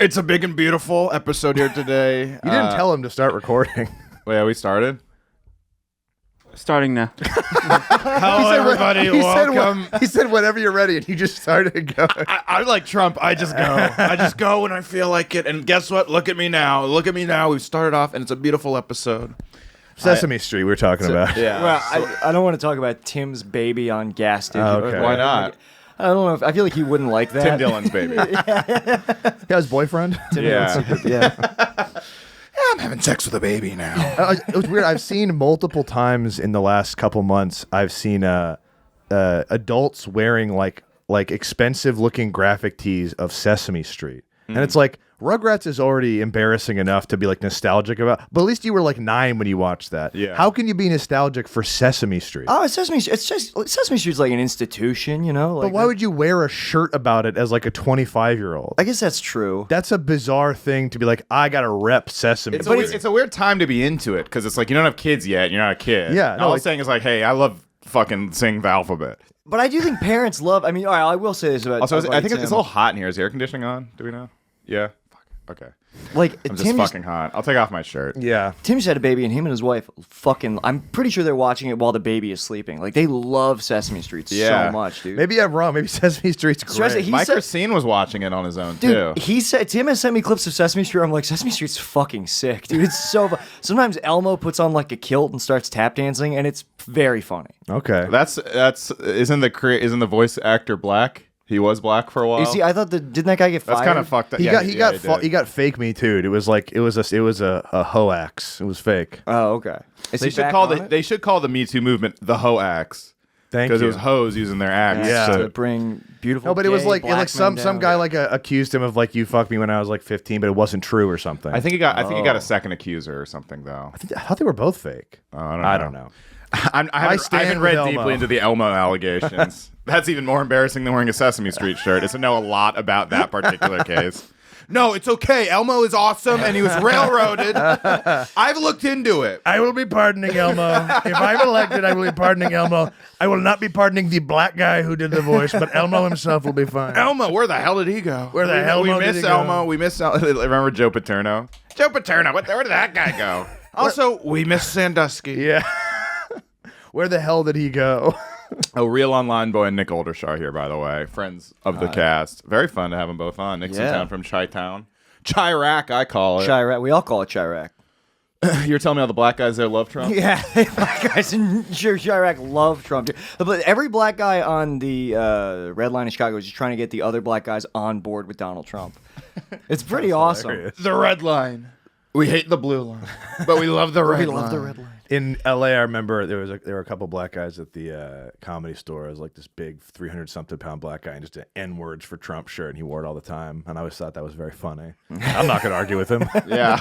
It's a big and beautiful episode here today. You didn't tell him to start recording. Wait, are we started? Starting now. Hello, everybody. Welcome. He said whenever you're ready, and you just started going. I like Trump. I just go. I just go when I feel like it. And guess what? Look at me now. Look at me now. We've started off, and it's a beautiful episode. Sesame Street we're talking about. Yeah. Well, I don't want to talk about Tim's baby on gas station. Okay. Why not? I don't know. I feel like he wouldn't like that. Tim Dillon's baby. Yeah, his boyfriend. Tim Yeah. Dillon's secret, yeah. I'm having sex with a baby now. It was weird. I've seen multiple times in the last couple months. I've seen adults wearing like expensive looking graphic tees of Sesame Street, and it's like Rugrats is already embarrassing enough to be like nostalgic about. But at least you were like 9 when you watched that. Yeah. How can you be nostalgic for Sesame Street? Oh, Sesame Street's like an institution, you know. Like, But why would you wear a shirt about it as like a 25-year-old? I guess that's true. That's a bizarre thing to be like, I gotta rep Sesame. It's a weird time to be into it because it's like you don't have kids yet. And you're not a kid. Yeah, no, All I'm like- saying is like, hey, I love fucking sing the alphabet. But I do think parents love. I mean, all right, I will say this about. Also, about I think Tim. it's a little hot in here. Is the air conditioning on? Do we know? Yeah. Fuck. Okay. like I'm just Tim fucking hot. I'll take off my shirt. Yeah. Tim just had a baby, and him and his wife fucking. I'm pretty sure they're watching it while the baby is sleeping. Like they love Sesame Street Yeah. so much, dude. Maybe I'm wrong. Maybe Sesame Street's Seriously, great. he Mike said- Racine was watching it on his own Dude, too. he said Tim has sent me clips of Sesame Street. I'm like, Sesame Street's fucking sick, dude. It's so. Sometimes Elmo puts on like a kilt and starts tap dancing, and it's very funny. Okay. That's isn't the voice actor black? He was black for a while. You see, I thought didn't that guy get fired? That's kind of fucked up. He Yeah, got did. fake me too. It was like it was a hoax. It was fake. Oh, okay. Is They he should back call on it? they should call the Me Too movement the hoax Thank because you. it was hoes using their axe. Yeah. to bring beautiful. No, but it was gay like black some men some down. guy like accused him of like you fucked me when I was like 15, but it wasn't true or something. I think he got a second accuser or something though. I thought they were both fake. I don't know. I stand haven't with read Elmo. deeply into the Elmo allegations. That's even more embarrassing than wearing a Sesame Street shirt. Is to know a lot about that particular case. No, it's okay. Elmo is awesome, and he was railroaded. I've looked into it. I will be pardoning Elmo. If I'm elected, I will be pardoning Elmo. I will not be pardoning the black guy who did the voice, but Elmo himself will be fine. Elmo, where the hell did he go? Where the hell we did miss he go? Elmo. We miss Elmo. Remember Joe Paterno? Joe Paterno. Where did that guy go? Also, we miss Sandusky. Yeah. Where the hell did he go? Oh, real online Boy and Nik Oldershaw here, by the way. Friends of the cast. Very fun to have them both on. Nick's in Yeah. town from Chi-Town. Chirac, I call it. Chirac. We all call it Chirac. You're telling me all the black guys there love Trump? Yeah, black guys in Chirac love Trump. But every black guy on the Red Line in Chicago is just trying to get the other black guys on board with Donald Trump. It's pretty awesome. hilarious. The red line. We hate the blue line, but we love the red We line. love the red line. In LA, I remember there were a couple black guys at the comedy store. It was like this big 300-something pound black guy and just an N-words for Trump shirt, and he wore it all the time. And I always thought that was very funny. I'm not going to argue with him. Yeah.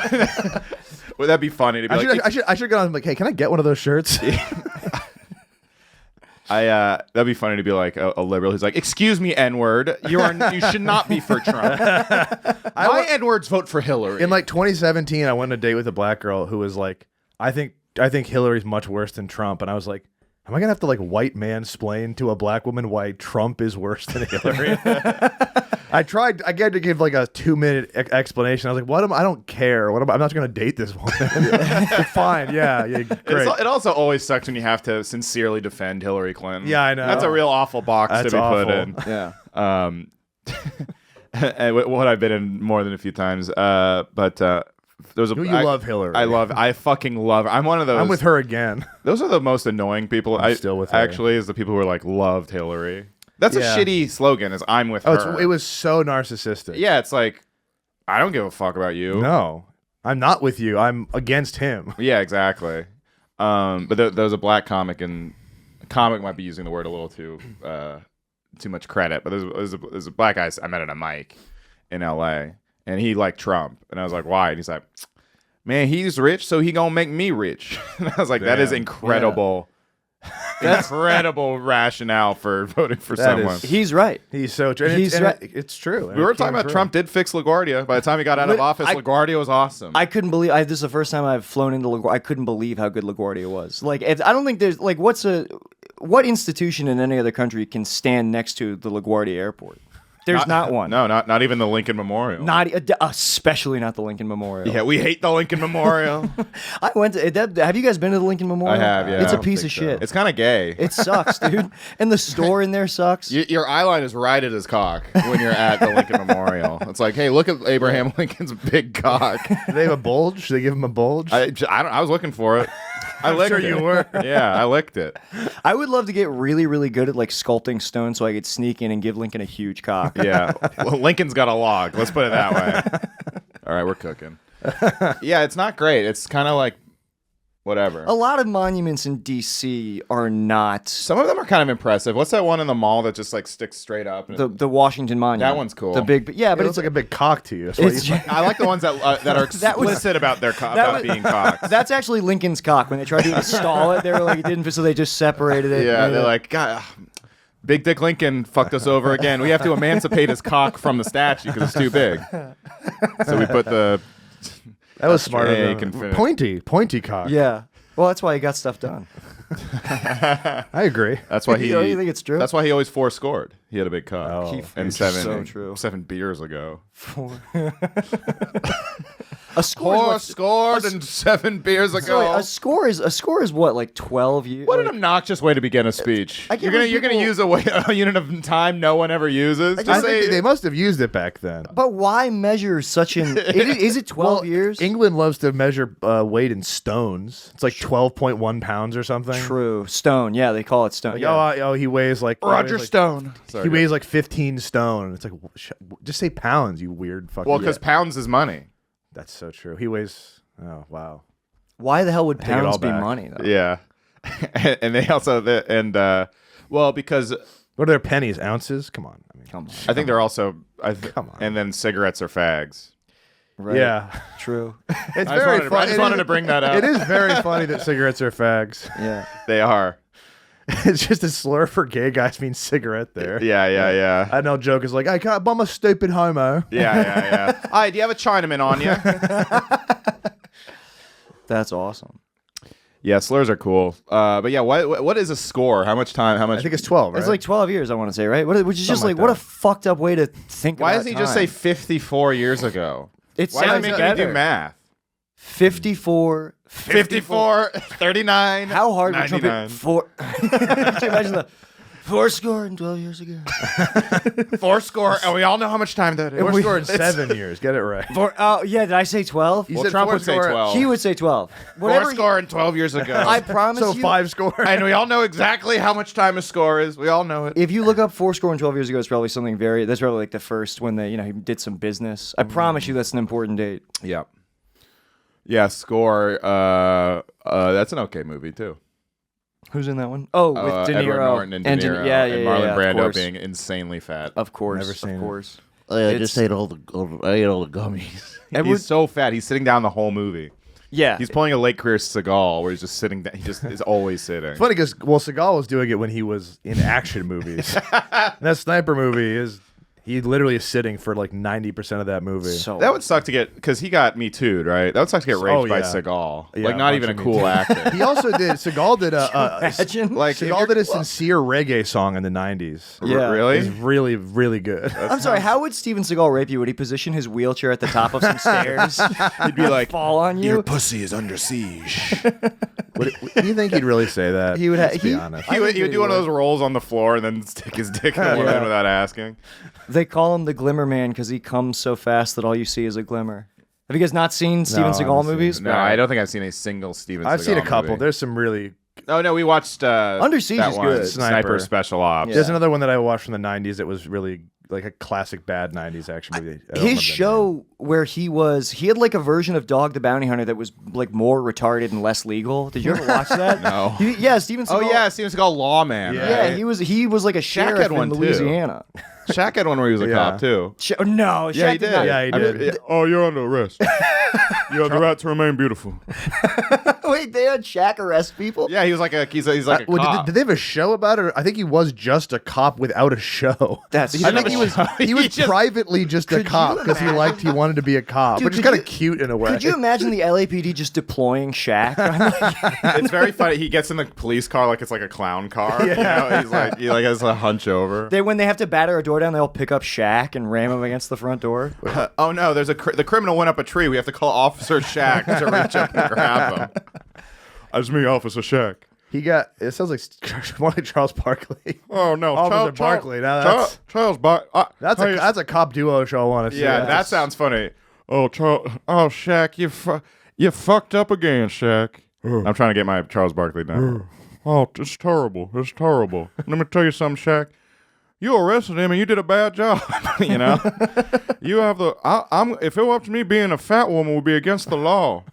Would that be funny to be I should go on and be like, hey, can I get one of those shirts? That'd be funny to be like a liberal who's like, excuse me, N-word, you should not be for Trump. My N-words vote for Hillary. In like 2017, I went on a date with a black girl who was like, I think Hillary's much worse than Trump. And I was like, am I going to have to like white man-splain to a black woman why Trump is worse than Hillary? I tried to give like a 2-minute explanation. I was like, I don't care. I'm not going to date this woman. Fine. Yeah. Great. It also always sucks when you have to sincerely defend Hillary Clinton. Yeah, I know. That's a real awful box That's to be put awful. in. Yeah. And what I've been in more than a few times. But there's a Who you love Hillary. I fucking love her. I'm one of those. I'm with her again. Those are the most annoying people. I'm still with her. Actually, is the people who are like loved Hillary. That's Yeah. a shitty slogan. Is I'm with her. It was so narcissistic. Yeah, it's like I don't give a fuck about you. No, I'm not with you. I'm against him. Yeah, exactly. But there was a black comic, and comic might be using the word a little too much credit. But there's a black guy I met at a mic in L.A. and he liked Trump, and I was like, why? And he's like, man, he's rich, so he gonna make me rich. And I was like, that is Damn. incredible. Incredible rationale for voting for That someone. is- He's right. He's so true. He's right. It's true. We were talking about Trump did fix LaGuardia. By the time he got out of But office, LaGuardia was awesome. I couldn't believe. This is the first time I've flown into LaGuardia. I couldn't believe how good LaGuardia was. Like, I don't think there's like what institution in any other country can stand next to the LaGuardia Airport? There's not one. No, not even the Lincoln Memorial. Especially not the Lincoln Memorial. Yeah, we hate the Lincoln Memorial. I went to. Have you guys been to the Lincoln Memorial? I have, yeah. It's I a don't piece think of so. shit. It's kind of gay. It sucks, dude. And the store in there sucks. Your eye line is right at his cock when you're at the Lincoln Memorial. It's like, hey, look at Abraham Lincoln's big cock. Do they have a bulge? They give him a bulge? I was looking for it. I licked it. You were. Yeah, I licked it. I would love to get really, really good at like sculpting stone so I could sneak in and give Lincoln a huge cock. Yeah. Well, Lincoln's got a log. Let's put it that way. All right, we're cooking. Yeah, it's not great. It's kind of like whatever. A lot of monuments in D.C. are not Some of them are kind of impressive. What's that one in the mall that just like sticks straight up? And the Washington Monument. That one's cool. The big, yeah, But but it looks like a big cock to you. That's why it's you- I like the ones that are explicit about their being cocks. that's actually Lincoln's cock. When they tried to install it, they were like it didn't fit, so they just separated it. Yeah, they're like, God, Big Dick Lincoln fucked us over again. We have to emancipate his cock from the statue because it's too big. So we put the that was smart of Hey, them. can finish. Pointy cock. yeah. Well, that's why he got stuff done. I agree. That's why he. You think it's true? That's why he always scored. He had a big cock. Oh. And It's seven. so true. 7 beers ago. A score is scored and 7 beers ago. so wait, a score is what, like 12 years? What an obnoxious way to begin a speech. I can't You're gonna believe use a unit of time no one ever uses. I Just say think they must have used it back then. But why measure such an? Is it 12 years? England loves to measure weight in stones. It's like 12.1 pounds or something. True. Stone. Yeah, they call it stone. Like, Yeah. he weighs like Roger like- Stone. Sorry, He weighs like 15 stone. It's like just say pounds, you weird fucking. well, because pounds is money. that's so true. He weighs. Oh wow. Why the hell would take it all pounds be back. money though? Yeah, and they also well because What are their pennies? Ounces? Come on. I mean, Come on. I think they're also Come on. and then cigarettes are fags. Right. Yeah. True. It's I very just funny. wanted, wanted to bring that up. It is very funny that cigarettes are fags. Yeah. They are. It's just a slur for gay guys mean cigarette there. Yeah. I know joke is like, I can't bum a stupid homo. Yeah. Hi, do you have a Chinaman on you? That's awesome. Yeah, slurs are cool. But yeah, what is a score? How much time? How much? I think it's 12, right? It's like 12 years, I want to say, right? Which is just Something like, like what a fucked up way to think Why about doesn't he just say 54 years ago? It Why does sounds he make better. you do math? 54. 54, 39, How hard would 99. trumpet four? Could you imagine the 4 and 12 years ago? 4 score, and we all know how much time that is. We're scoring 7 years. Get it right. Oh yeah, did I say 12? You Well, said Trump 4 would say score. 12. He would say 12. 4 score and 12 years ago. I promise So you. 5 score. and we all know exactly how much time a score is. We all know it. If you look up 4 and 12 years ago, it's probably something very. That's probably like the first when he did some business. I promise you, that's an important date. Yeah. Yeah, Score. That's an okay movie too. Who's in that one? Oh, with De Niro Edward Norton and De Niro, yeah, and Marlon of Brando course. being insanely fat. Of course, Never seen of it. course. I It's- just ate all the gummies. Edward- He's so fat. He's sitting down the whole movie. Yeah, He's pulling a late career Seagal, where he's just sitting down. He just is always sitting. It's funny because Seagal was doing it when he was in action movies. And that sniper movie he literally is sitting for like 90% of that movie. so That would suck to get because he got Me Too'd, right? That would suck to get raped by yeah. Seagal. Yeah, Like not a even a bunch of cool Me Too. actor. He also did. Seagal did imagine? Like Seagal did a sincere reggae song in the 90s. Yeah. It's Really? really, really good. I'm sorry. How would Steven Seagal rape you? Would he position his wheelchair at the top of some stairs? He'd be like, fall on you. pussy is under siege. Do you think he'd really say that? He would ha- Let's be he- honest. He would think do one of he those rolls on the floor and then stick his dick in the woman Yeah. without asking. They call him the Glimmer Man because he comes so fast that all you see is a glimmer. Have you guys not seen Steven I Seagal haven't seen movies? No, I don't think I've seen a single Steven I've Seagal seen a couple. movie. There's some really. Oh no, we watched Under Siege that is one, good. Sniper Special Ops. Yeah. There's another one that I watched from the 90s that was really like a classic bad 90s action movie. I don't remember His the show where he had like a version of Dog the Bounty Hunter that was like more retarded and less legal. Did you ever watch that? No. Yeah, Steven Seagal. Oh yeah, Steven Seagal Lawman. Yeah. right? Yeah, he was like a sheriff had one, in too. Louisiana. Shaq had one where he was a Yeah. cop too. No, Yeah, Shaq he did. not. Yeah, he did. Oh, you're under arrest. You have the right to remain beautiful. Wait, they had Shaq arrest people? Yeah, he was like he's like a cop. Did they have a show about it? I think he was just a cop without a show. That's I think he was privately just a Could cop you because he wanted to be a cop, Dude, which is could kind you- of cute in a way. Could you imagine the LAPD just deploying Shaq? It's very funny. He gets in the police car like it's like a clown car. You know? He has a hunch over. When they have to batter a door down, they'll pick up Shaq and ram him against the front door. Oh no, there's the criminal went up a tree. We have to call Officer Shaq to reach up and grab him. That's me, Officer Shaq. It sounds like more like Charles Barkley. Oh no, Officer Barkley. Now Charles Barkley. that's a cop duo show I want to see. Yeah, that sounds funny. Oh, Shaq, you fucked up again, Shaq. I'm trying to get my Charles Barkley down. Oh, it's terrible. It's terrible. Let me tell you something, Shaq. You arrested him and you did a bad job. You know, you have if it were up to me, being a fat woman would be against the law.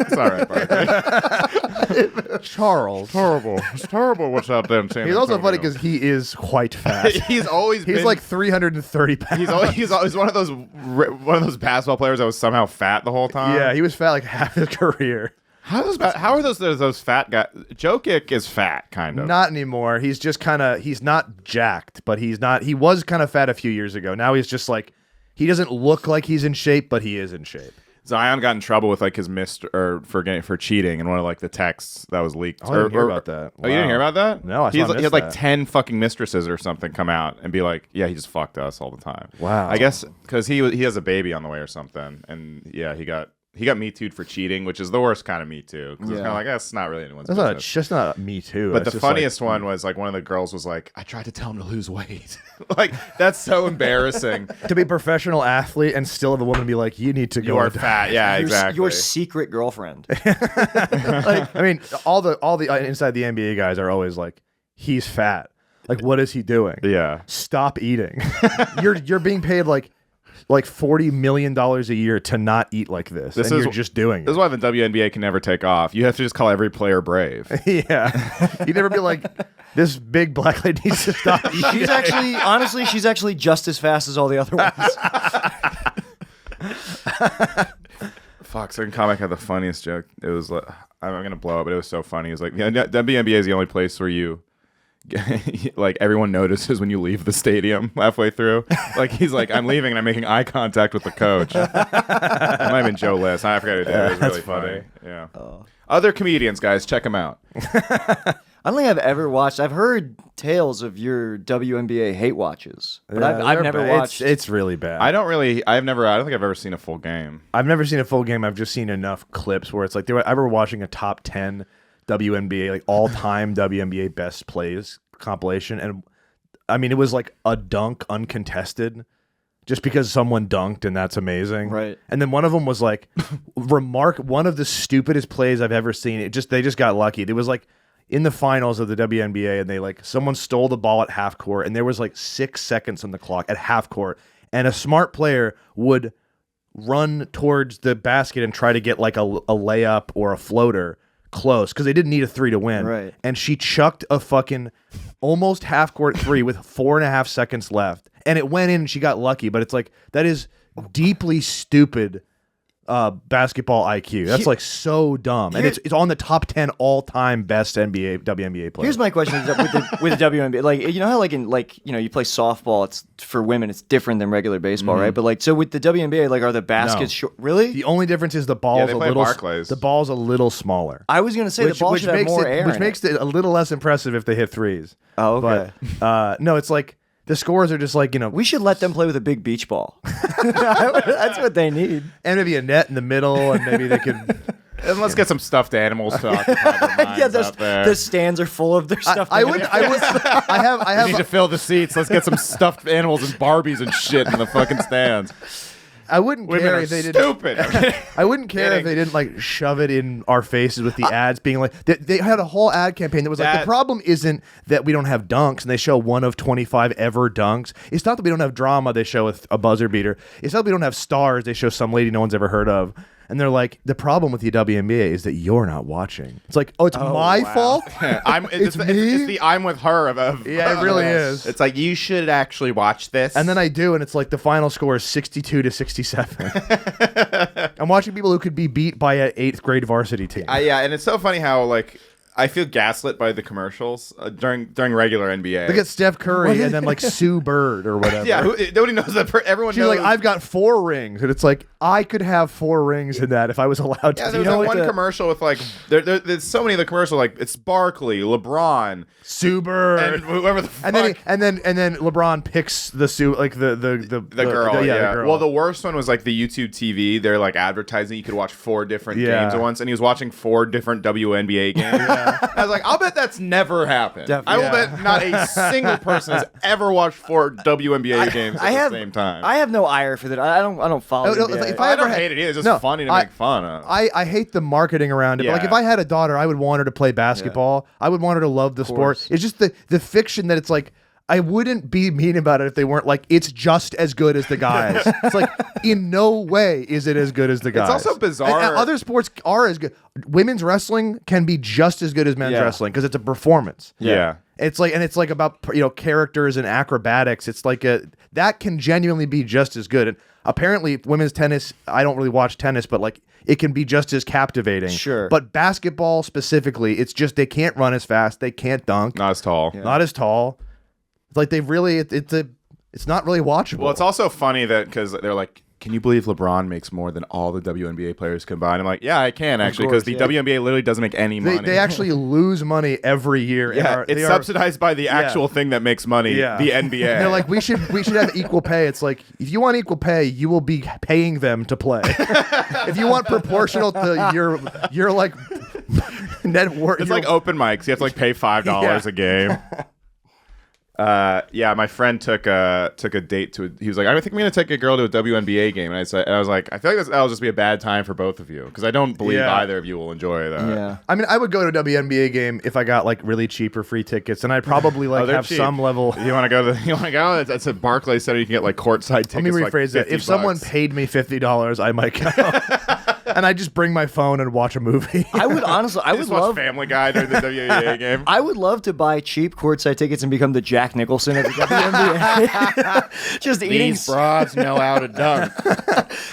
It's all right, Barkley. Charles. Terrible. It's terrible what's out there in San He's also Antonio. funny because he is quite fat. he's always He's been, like 330 pounds. he's always one of those basketball players that was somehow fat the whole time. Yeah, he was fat like half his career. How are those fat guys? Jokic is fat, kind of. Not anymore. He's just he's not jacked, but he was kind of fat a few years ago. Now he's just like, he doesn't look like he's in shape, but he is in shape. Zion got in trouble with like his for cheating in one of like the texts that was leaked. Oh, I didn't hear about that. Oh, you didn't Wow. hear about that? No, he had like that. 10 fucking mistresses or something come out and be like, yeah, he just fucked us all the time. Wow. I guess because he has a baby on the way or something, and yeah, he got Me Too'd for cheating, which is the worst kind of Me Too. Because it's kind of like, that's not really anyone's business. It's just not Me Too. But It's the just like- funniest one was like one of the girls was like, I tried to tell him to lose weight. Like, that's so embarrassing. to be a professional athlete and still have a woman be like, you need to go. You are and- fat. Yeah, exactly. Your secret girlfriend. I mean, all the inside the NBA guys are always like, he's fat. Like, what is he doing? Yeah. Stop eating. You're being paid like $40 million a year to not eat like this, and you're just doing This is it. why the WNBA can never take off. You have to just call every player brave. Yeah, you never be like, this big black lady needs to stop eating. She's actually just as fast as all the other ones. Fuck, certain comic had the funniest joke. It was like, I'm gonna blow it, but it was so funny. It was like, WNBA is the only place where you like everyone notices when you leave the stadium halfway through. Like he's like, I'm leaving and I'm making eye contact with the coach. It might have been Joe Liss. I forgot who did it. It was really funny. Yeah. Other comedians, guys, check them out. I don't think I've ever watched. I've heard tales of your WNBA hate watches, but I've never watched. It's really bad. I don't think I've ever seen a full game. I've never seen a full game. I've just seen enough clips where it's like I remember watching a top 10 WNBA, like all-time WNBA best plays compilation, and I mean it was like a dunk uncontested, just because someone dunked, and that's amazing. Right. And then one of them was like, one of the stupidest plays I've ever seen. They just got lucky. It was like in the finals of the WNBA, and they like someone stole the ball at half court, and there was like 6 seconds on the clock at half court, and a smart player would run towards the basket and try to get like a layup or a floater close because they didn't need a 3 to win. Right. And she chucked a fucking almost half court 3 with 4.5 seconds left, and it went in and she got lucky. But it's like, that is deeply stupid basketball IQ. That's like so dumb. And it's on the top 10 all-time best WNBA players. Here's my question with the WNBA. Like, you know how like in you play softball, it's for women, it's different than regular baseball, right? But like, so with the WNBA, like, are the baskets short? Really? The only difference is the ball's they a play little Barclays. the ball's a little smaller. I was gonna say the ball should have more air. Which in makes it a little less impressive if they hit threes. Oh, okay. But no, it's like the scores are just like, We should let them play with a big beach ball. That's what they need. and maybe a net in the middle, and maybe they could. And let's get some stuffed animals to occupy their minds out there. The stands are full of their stuff. I We need to fill the seats. Let's get some stuffed animals and Barbies and shit in the fucking stands. I wouldn't Women care are if they didn't. stupid. I wouldn't care Kidding. if they didn't like shove it in our faces with the ads being like they had a whole ad campaign that was like, the problem isn't that we don't have dunks and they show 1 of 25 ever dunks. It's not that we don't have drama, they show a buzzer beater. It's not that we don't have stars, they show some lady no one's ever heard of. and they're like, the problem with the WNBA is that you're not watching. It's like, oh, it's my fault. It's me? It's the I'm with her of Yeah, it really is. It's like you should actually watch this. And then I do, and it's like the final score is 62-67. I'm watching people who could be beat by an 8th grade varsity team. Yeah, and it's so funny how like I feel gaslit by the commercials during regular NBA. Look at Steph Curry and then like Sue Bird or whatever. Yeah, nobody knows that. Everyone She's knows. like, I've got 4 rings, and it's like I could have 4 rings in that if I was allowed to. Yeah, there's that one commercial with like there's so many of the commercials like it's Barkley, LeBron, Sue Bird, and whoever the fuck. and then LeBron picks the Sue like the girl. the Yeah. girl. Well, the worst one was like the YouTube TV. They're like advertising you could watch 4 different Yeah. games at once, and he was watching 4 different WNBA games. I was like, I'll bet that's never happened. I will bet not a single person has ever watched 4 WNBA games at the same time. I have no ire for that. I don't follow. No, NBA. if I ever don't had- hate it either. It's just No, funny to make fun of. I hate the marketing around it. But like Yeah. if I had a daughter, I would want her to play basketball. I would want her to love the sport. It's just the fiction that it's like I wouldn't be mean about it if they weren't like it's just as good as the guys. It's like in no way is it as good as the guys. It's also bizarre. And other sports are as good. Women's wrestling can be just as good as men's wrestling because it's a performance. Yeah. It's like about characters and acrobatics. It's like that can genuinely be just as good. And apparently, women's tennis. I don't really watch tennis, but like it can be just as captivating. Sure. But basketball specifically, it's just they can't run as fast. They can't dunk. Not as tall. Not as tall. It's like they really. It's not really watchable. Well, it's also funny that because they're like, can you believe LeBron makes more than all the WNBA players combined? I'm like, yeah, I can actually because the WNBA literally doesn't make any money. They actually lose money every year. Yeah, it's subsidized by the actual thing that makes money, the NBA. They're like, we should have equal pay. It's like, if you want equal pay, you will be paying them to play. If you want proportional to your like net worth, it's like open mics. You have to like pay $5 a game. My friend took a date to. He was like, I think I'm gonna take a girl to a WNBA game, and I was like, I feel like that'll just be a bad time for both of you because I don't believe either of you will enjoy that. Yeah. I mean, I would go to a WNBA game if I got like really cheap or free tickets, and I'd probably like they're have cheap. some level. You want to go? You want to go? It's a Barclays Center. You can get like courtside tickets. Let me rephrase like that. If someone paid me $50, I might go, and I just bring my phone and watch a movie. I would honestly. I would just watch love. Family Guy during the WNBA game. I would love to buy cheap courtside tickets and become the Jack Nicholson of the WNBA. Just eating, These broads know how to dunk.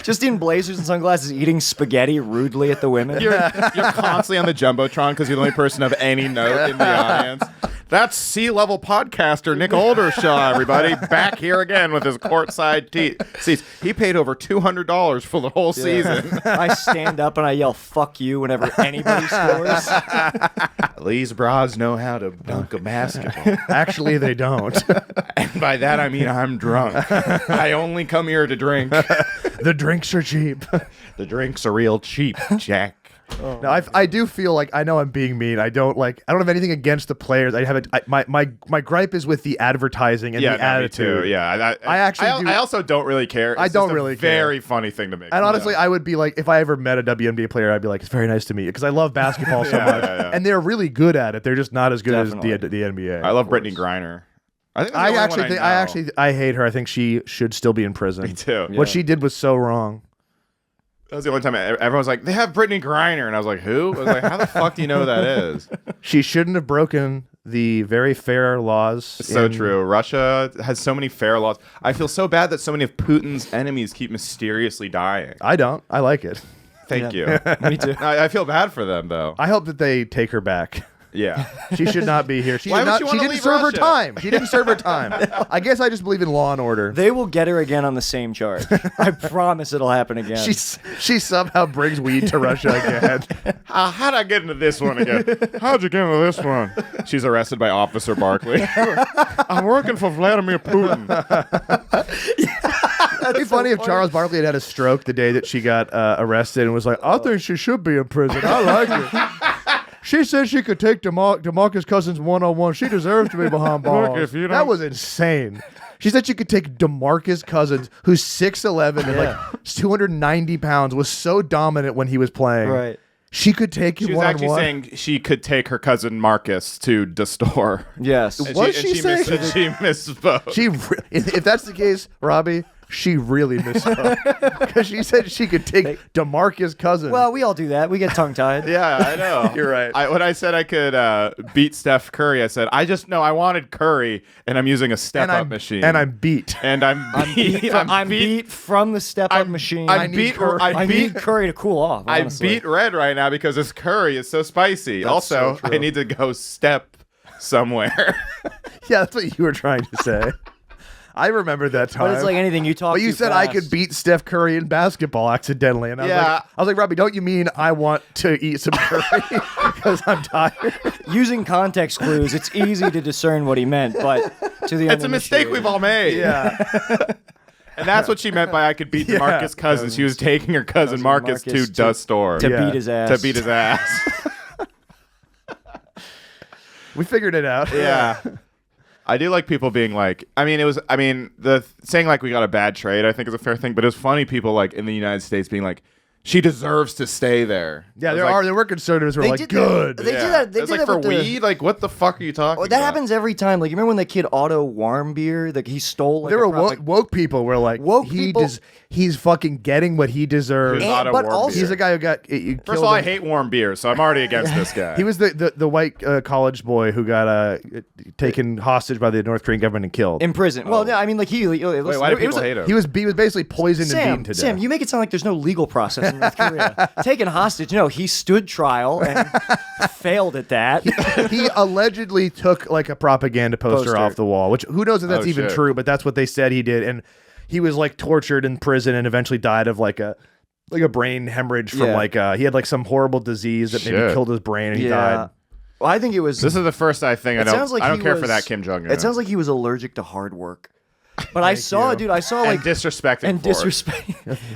just in blazers and sunglasses, eating spaghetti rudely at the women. You're constantly on the jumbotron because you're the only person of any note in the audience. That's C-level podcaster Nik Oldershaw, everybody, back here again with his courtside seats. He paid over $200 for the whole season. I stand up and I yell "fuck you" whenever anybody scores. These broads know how to dunk a basketball. Actually, they don't. And by that I mean I'm drunk. I only come here to drink. The drinks are cheap. The drinks are real cheap, Jack. No, I do feel like I know I'm being mean. I don't have anything against the players. My gripe is with the advertising and the attitude. Me too. Yeah, I also don't really care. It's I don't just a really care. very funny thing to make. And honestly, I would be like, if I ever met a WNBA player, I'd be like, it's very nice to meet you because I love basketball so much, and they're really good at it. They're just not as good as the NBA. I love Brittany Griner. I think I hate her. I think she should still be in prison. Me too. What she did was so wrong. That was the only time everyone was like, they have Brittany Griner. And I was like, who? I was like, how the fuck do you know who that is? She shouldn't have broken the very fair laws. It's so true. Russia has so many fair laws. I feel so bad that so many of Putin's enemies keep mysteriously dying. I don't. I like it. Thank you. Me too. I feel bad for them, though. I hope that they take her back. Yeah. She should not be here. She Why would she wanna didn't leave serve her Russia? time. She didn't serve her time. I guess I just believe in law and order. They will get her again on the same charge. I promise it'll happen again. She somehow brings weed to Russia again. How'd I get into this one again? How'd you get into this one? She's arrested by Officer Barkley. I'm working for Vladimir Putin. It'd be funny if Charles Barkley had had a stroke the day that she got arrested and was like, I think she should be in prison. I like it. She said she could take DeMarcus Cousins one-on-one. She deserves to be behind bars. That was insane. She said she could take DeMarcus Cousins, who's 6'11" and like 290 pounds, was so dominant when he was playing. Right. She could take him She was actually saying she could take her cousin Marcus to the store. Yes. Was she saying? She misspoke. If that's the case, Robbie, she really misspoke because she said she could take DeMarcus Cousins. Well, we all do that. We get tongue-tied. Yeah, I know. You're right. When I said I could beat Steph Curry, I said I wanted Curry, and I'm using a step-up machine. And I'm beat. And I'm beat. I'm beat from the step-up machine. I need Curry to cool off. Honestly. I beat Red right now because his curry is so spicy. That's also, so true. I need to go step somewhere. Yeah, that's what you were trying to say. I remember that time. But it's like anything you talk. But you too said fast. I could beat Steph Curry in basketball accidentally, and I was like, Robbie, don't you mean I want to eat some curry because I'm tired? Using context clues, it's easy to discern what he meant, but to the It's a mistake uninitiated- we've all made. Yeah. And that's what she meant by I could beat DeMarcus Cousins. She was taking her cousin Marcus to the store to Yeah. beat his ass. to beat his ass. We figured it out. Yeah. I do like people being like, the saying like we got a bad trade, I think is a fair thing, but it was funny people like in the United States being like, she deserves to stay there. Yeah, I was there like, are. There were conservatives who were They like, did good. that. They did that. They It's did like that for with the- weed. Like, what the fuck are you talking Well, about? that happens every time. Like, you remember when that kid Otto Warmbier, that he stole? Like, There a were woke people were like, Woke people- he's fucking getting what he deserves. Who's Otto but Warmbier? also- He's the guy who got First of all, I hate warm beer, so I'm already against this guy. He was the white college boy who got taken hostage by the North Korean government and killed. in prison. Well, yeah, I mean, like Wait, why do people hate him? He was basically poisoned and Sam, beaten to Sam, death. you make it sound like there's no legal process in North Korea. Taken hostage, no, he stood trial and failed at that. He allegedly took like a propaganda poster off the wall, which who knows if that's even shit. true, but that's what they said he did. And he was like tortured in prison and eventually died of like a brain hemorrhage from Yeah. he had like some horrible disease that maybe Shit. killed his brain and he Yeah. died. Well, I think it was. This is the first I think I don't. sounds like I don't he care for was- that Kim Jong Un. It sounds like he was allergic to hard work. But I saw, you. dude, I saw and like disrespecting and for it. disrespect.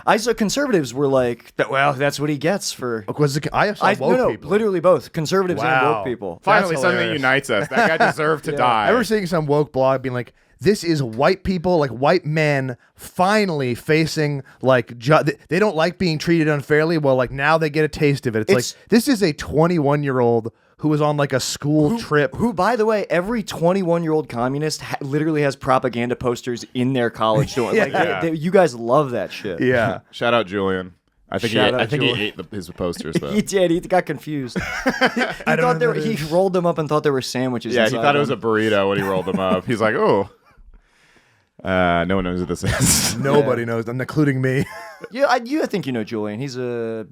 I saw conservatives were like, well, that's what he gets for. I saw woke people. literally both conservatives and Wow. woke people. Finally, That's something that hilarious. unites us. That guy deserved to die. I remember seeing some woke blog being like, this is white people, like white men, finally facing like they don't like being treated unfairly. Well, like now they get a taste of it. It's like this is a 21-year-old who was on like a school trip. Who, by the way, every 21-year-old communist literally has propaganda posters in their college dorm. Like, Yeah. you guys love that shit. Yeah. Shout out Julian. I think Shout out he Julian. ate his posters though. He did. He got confused. I don't Thought know he rolled them up and thought they were sandwiches. Yeah, he inside thought it was a them. burrito when he rolled them up. He's like, oh. No one knows who this is. Nobody knows them, including me. Yeah, I think you know Julian. He's a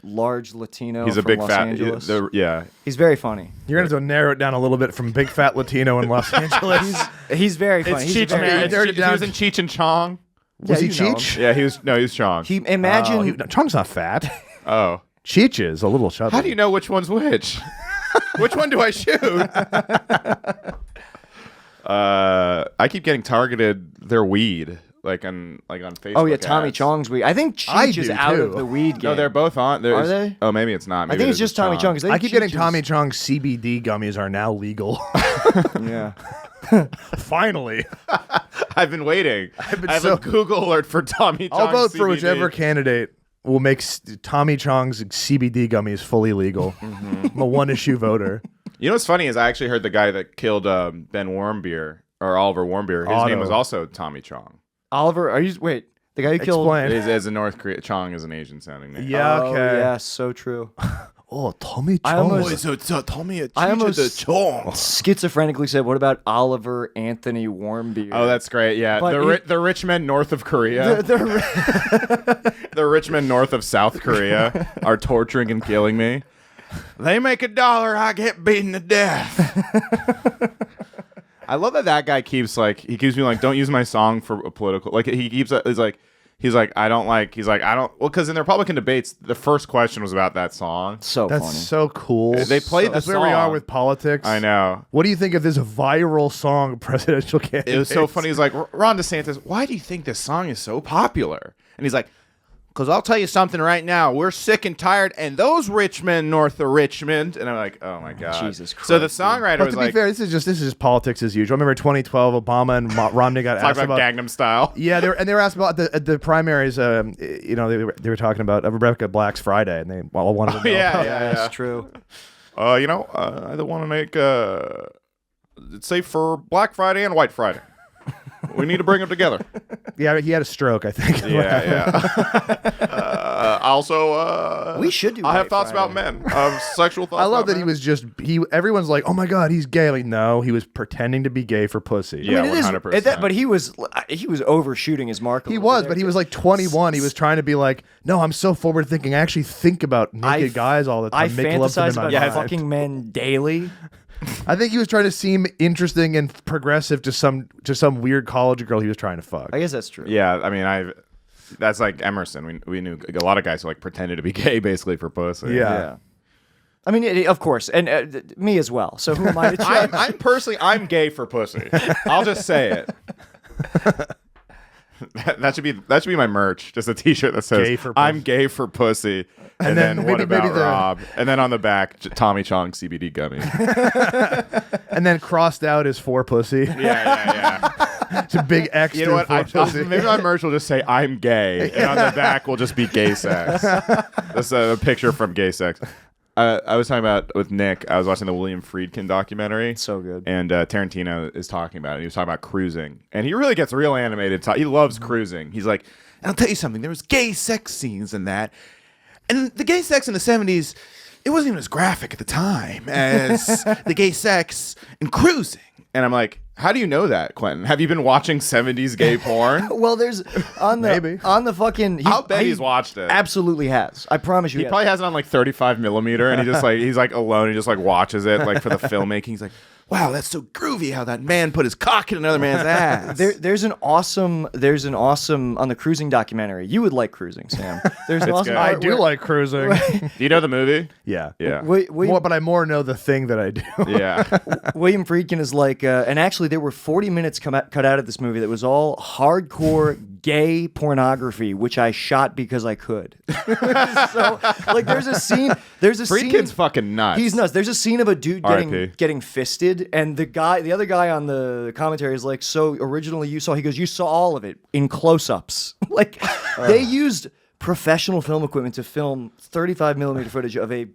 large Latino. He's a from big Los fat. Angeles. Yeah. He's very funny. You're gonna have to narrow it down a little bit from big fat Latino in Los Angeles. He's very funny. It's He's Cheech, very man. funny. It's narrowed it Cheech. He down. was in Cheech and Chong. Was he you know him. Cheech? Yeah, he was Chong. He imagine. Chong's not fat. Oh. Cheech is a little chubby. How do you know which one's which? Which one do I shoot? I keep getting targeted their weed, like on Facebook. Oh yeah, Tommy ads. Chong's weed. I think I Cheech is do, out of too. the weed game. No, they're both on. Are they? Oh, maybe it's not. I Maybe think it it's is just Tommy Chong. 'cause I keep getting Cheech Tommy Chong's CBD gummies are now legal. Yeah. Finally. I've been waiting. I have so- a Google alert for Tommy Chong. I'll vote for CBD. whichever candidate will make Tommy Chong's CBD gummies fully legal. I'm a one-issue voter. You know what's funny is I actually heard the guy that killed Ben Warmbier or Oliver Warmbier. His Otto. name was also Tommy Chong. Oliver, wait? The guy who killed. Explain. As a North Korea, Chong is an Asian sounding name. Yeah, Oh, okay. yeah, so true. Oh, Tommy I Chong. almost- so Tommy, I almost schizophrenically said, "What about Oliver Anthony Warmbier?" Oh, that's great. Yeah, But the rich men north of Korea, the rich men north of South Korea are torturing and killing me. They make $1, I get beaten to death. I love that guy keeps being like, don't use my song for a political. Like he's like, I don't. Well, because in the Republican debates, the first question was about that song. so That's funny. so cool. They played the That's where we are song. with politics. I know. What do you think of this viral song, presidential candidate? It was so funny. He's like, Ron DeSantis, why do you think this song is so popular? And he's like, because I'll tell you something right now. We're sick and tired, and those rich men north of Richmond. And I'm like, oh my God. Jesus Christ. So the songwriter But was to be like, fair, this is just politics as usual. I remember 2012, Obama and Romney got talk asked about about Gangnam Style. Yeah, they were asked about the primaries. They were talking about Rebecca Black's Friday, and they all wanted to know. Yeah, That's true. I don't want to make it's safe for Black Friday and White Friday. We need to bring them together. Yeah, he had a stroke, I think. Also, We should do I have White thoughts about Friday. men. Sexual thoughts. I love about that he men. was just everyone's like, oh my god, he's gay. Like, no, he was pretending to be gay for pussy. Yeah, it is- 100%. but he was overshooting his mark. He was, but he was like 21. He was trying to be like, no, I'm so forward thinking. I actually think about naked guys all the time. I make love to them fantasize in my about mind. fucking men daily. I think he was trying to seem interesting and progressive to some weird college girl he was trying to fuck. I guess that's true. Yeah, I mean, that's like Emerson. We knew a lot of guys who like pretended to be gay basically for pussy. Yeah. I mean, of course, and me as well. So who am I to judge? I'm gay for pussy. I'll just say it. That should be my merch. Just a T-shirt that says Gay for pussy. "I'm gay for pussy," and then then what maybe about the- Rob? And then on the back, Tommy Chong CBD gummy. And then crossed out is for pussy. Yeah. It's a big X. You know what? for pussy. Maybe my merch will just say "I'm gay," and on the back will just be gay sex. That's a picture from gay sex. I was talking about with Nick. I was watching the William Friedkin documentary. So good. And Tarantino is talking about it. He was talking about cruising, and he really gets real animated. He loves cruising. He's like, "I'll tell you something. There was gay sex scenes in that, and the gay sex in the '70s, it wasn't even as graphic at the time as the gay sex in cruising." And I'm like, "How do you know that, Quentin? Have you been watching '70s gay porn?" Well, there's Maybe. on the fucking. I'll bet he's watched it. Absolutely has. I promise you. He probably has it on like 35 millimeter, and he's like alone. He just like watches it like for the filmmaking. He's like, "Wow, that's so groovy! How that man put his cock in another man's ass." There's an awesome on the cruising documentary. You would like cruising, Sam. There's an It's awesome. good. I part do where- like cruising. Do you know the movie? Yeah. Yeah. But I more know the thing that I do. Yeah. William Friedkin is like, and actually there were 40 minutes cut out of this movie that was all hardcore gay pornography, which I shot because I could. So, like, there's a scene. Friedkin's fucking nuts. He's nuts. There's a scene of a dude R.I.P. getting fisted, and the other guy on the commentary is like, so originally you saw all of it in close-ups. Like, they used professional film equipment to film 35 millimeter footage of a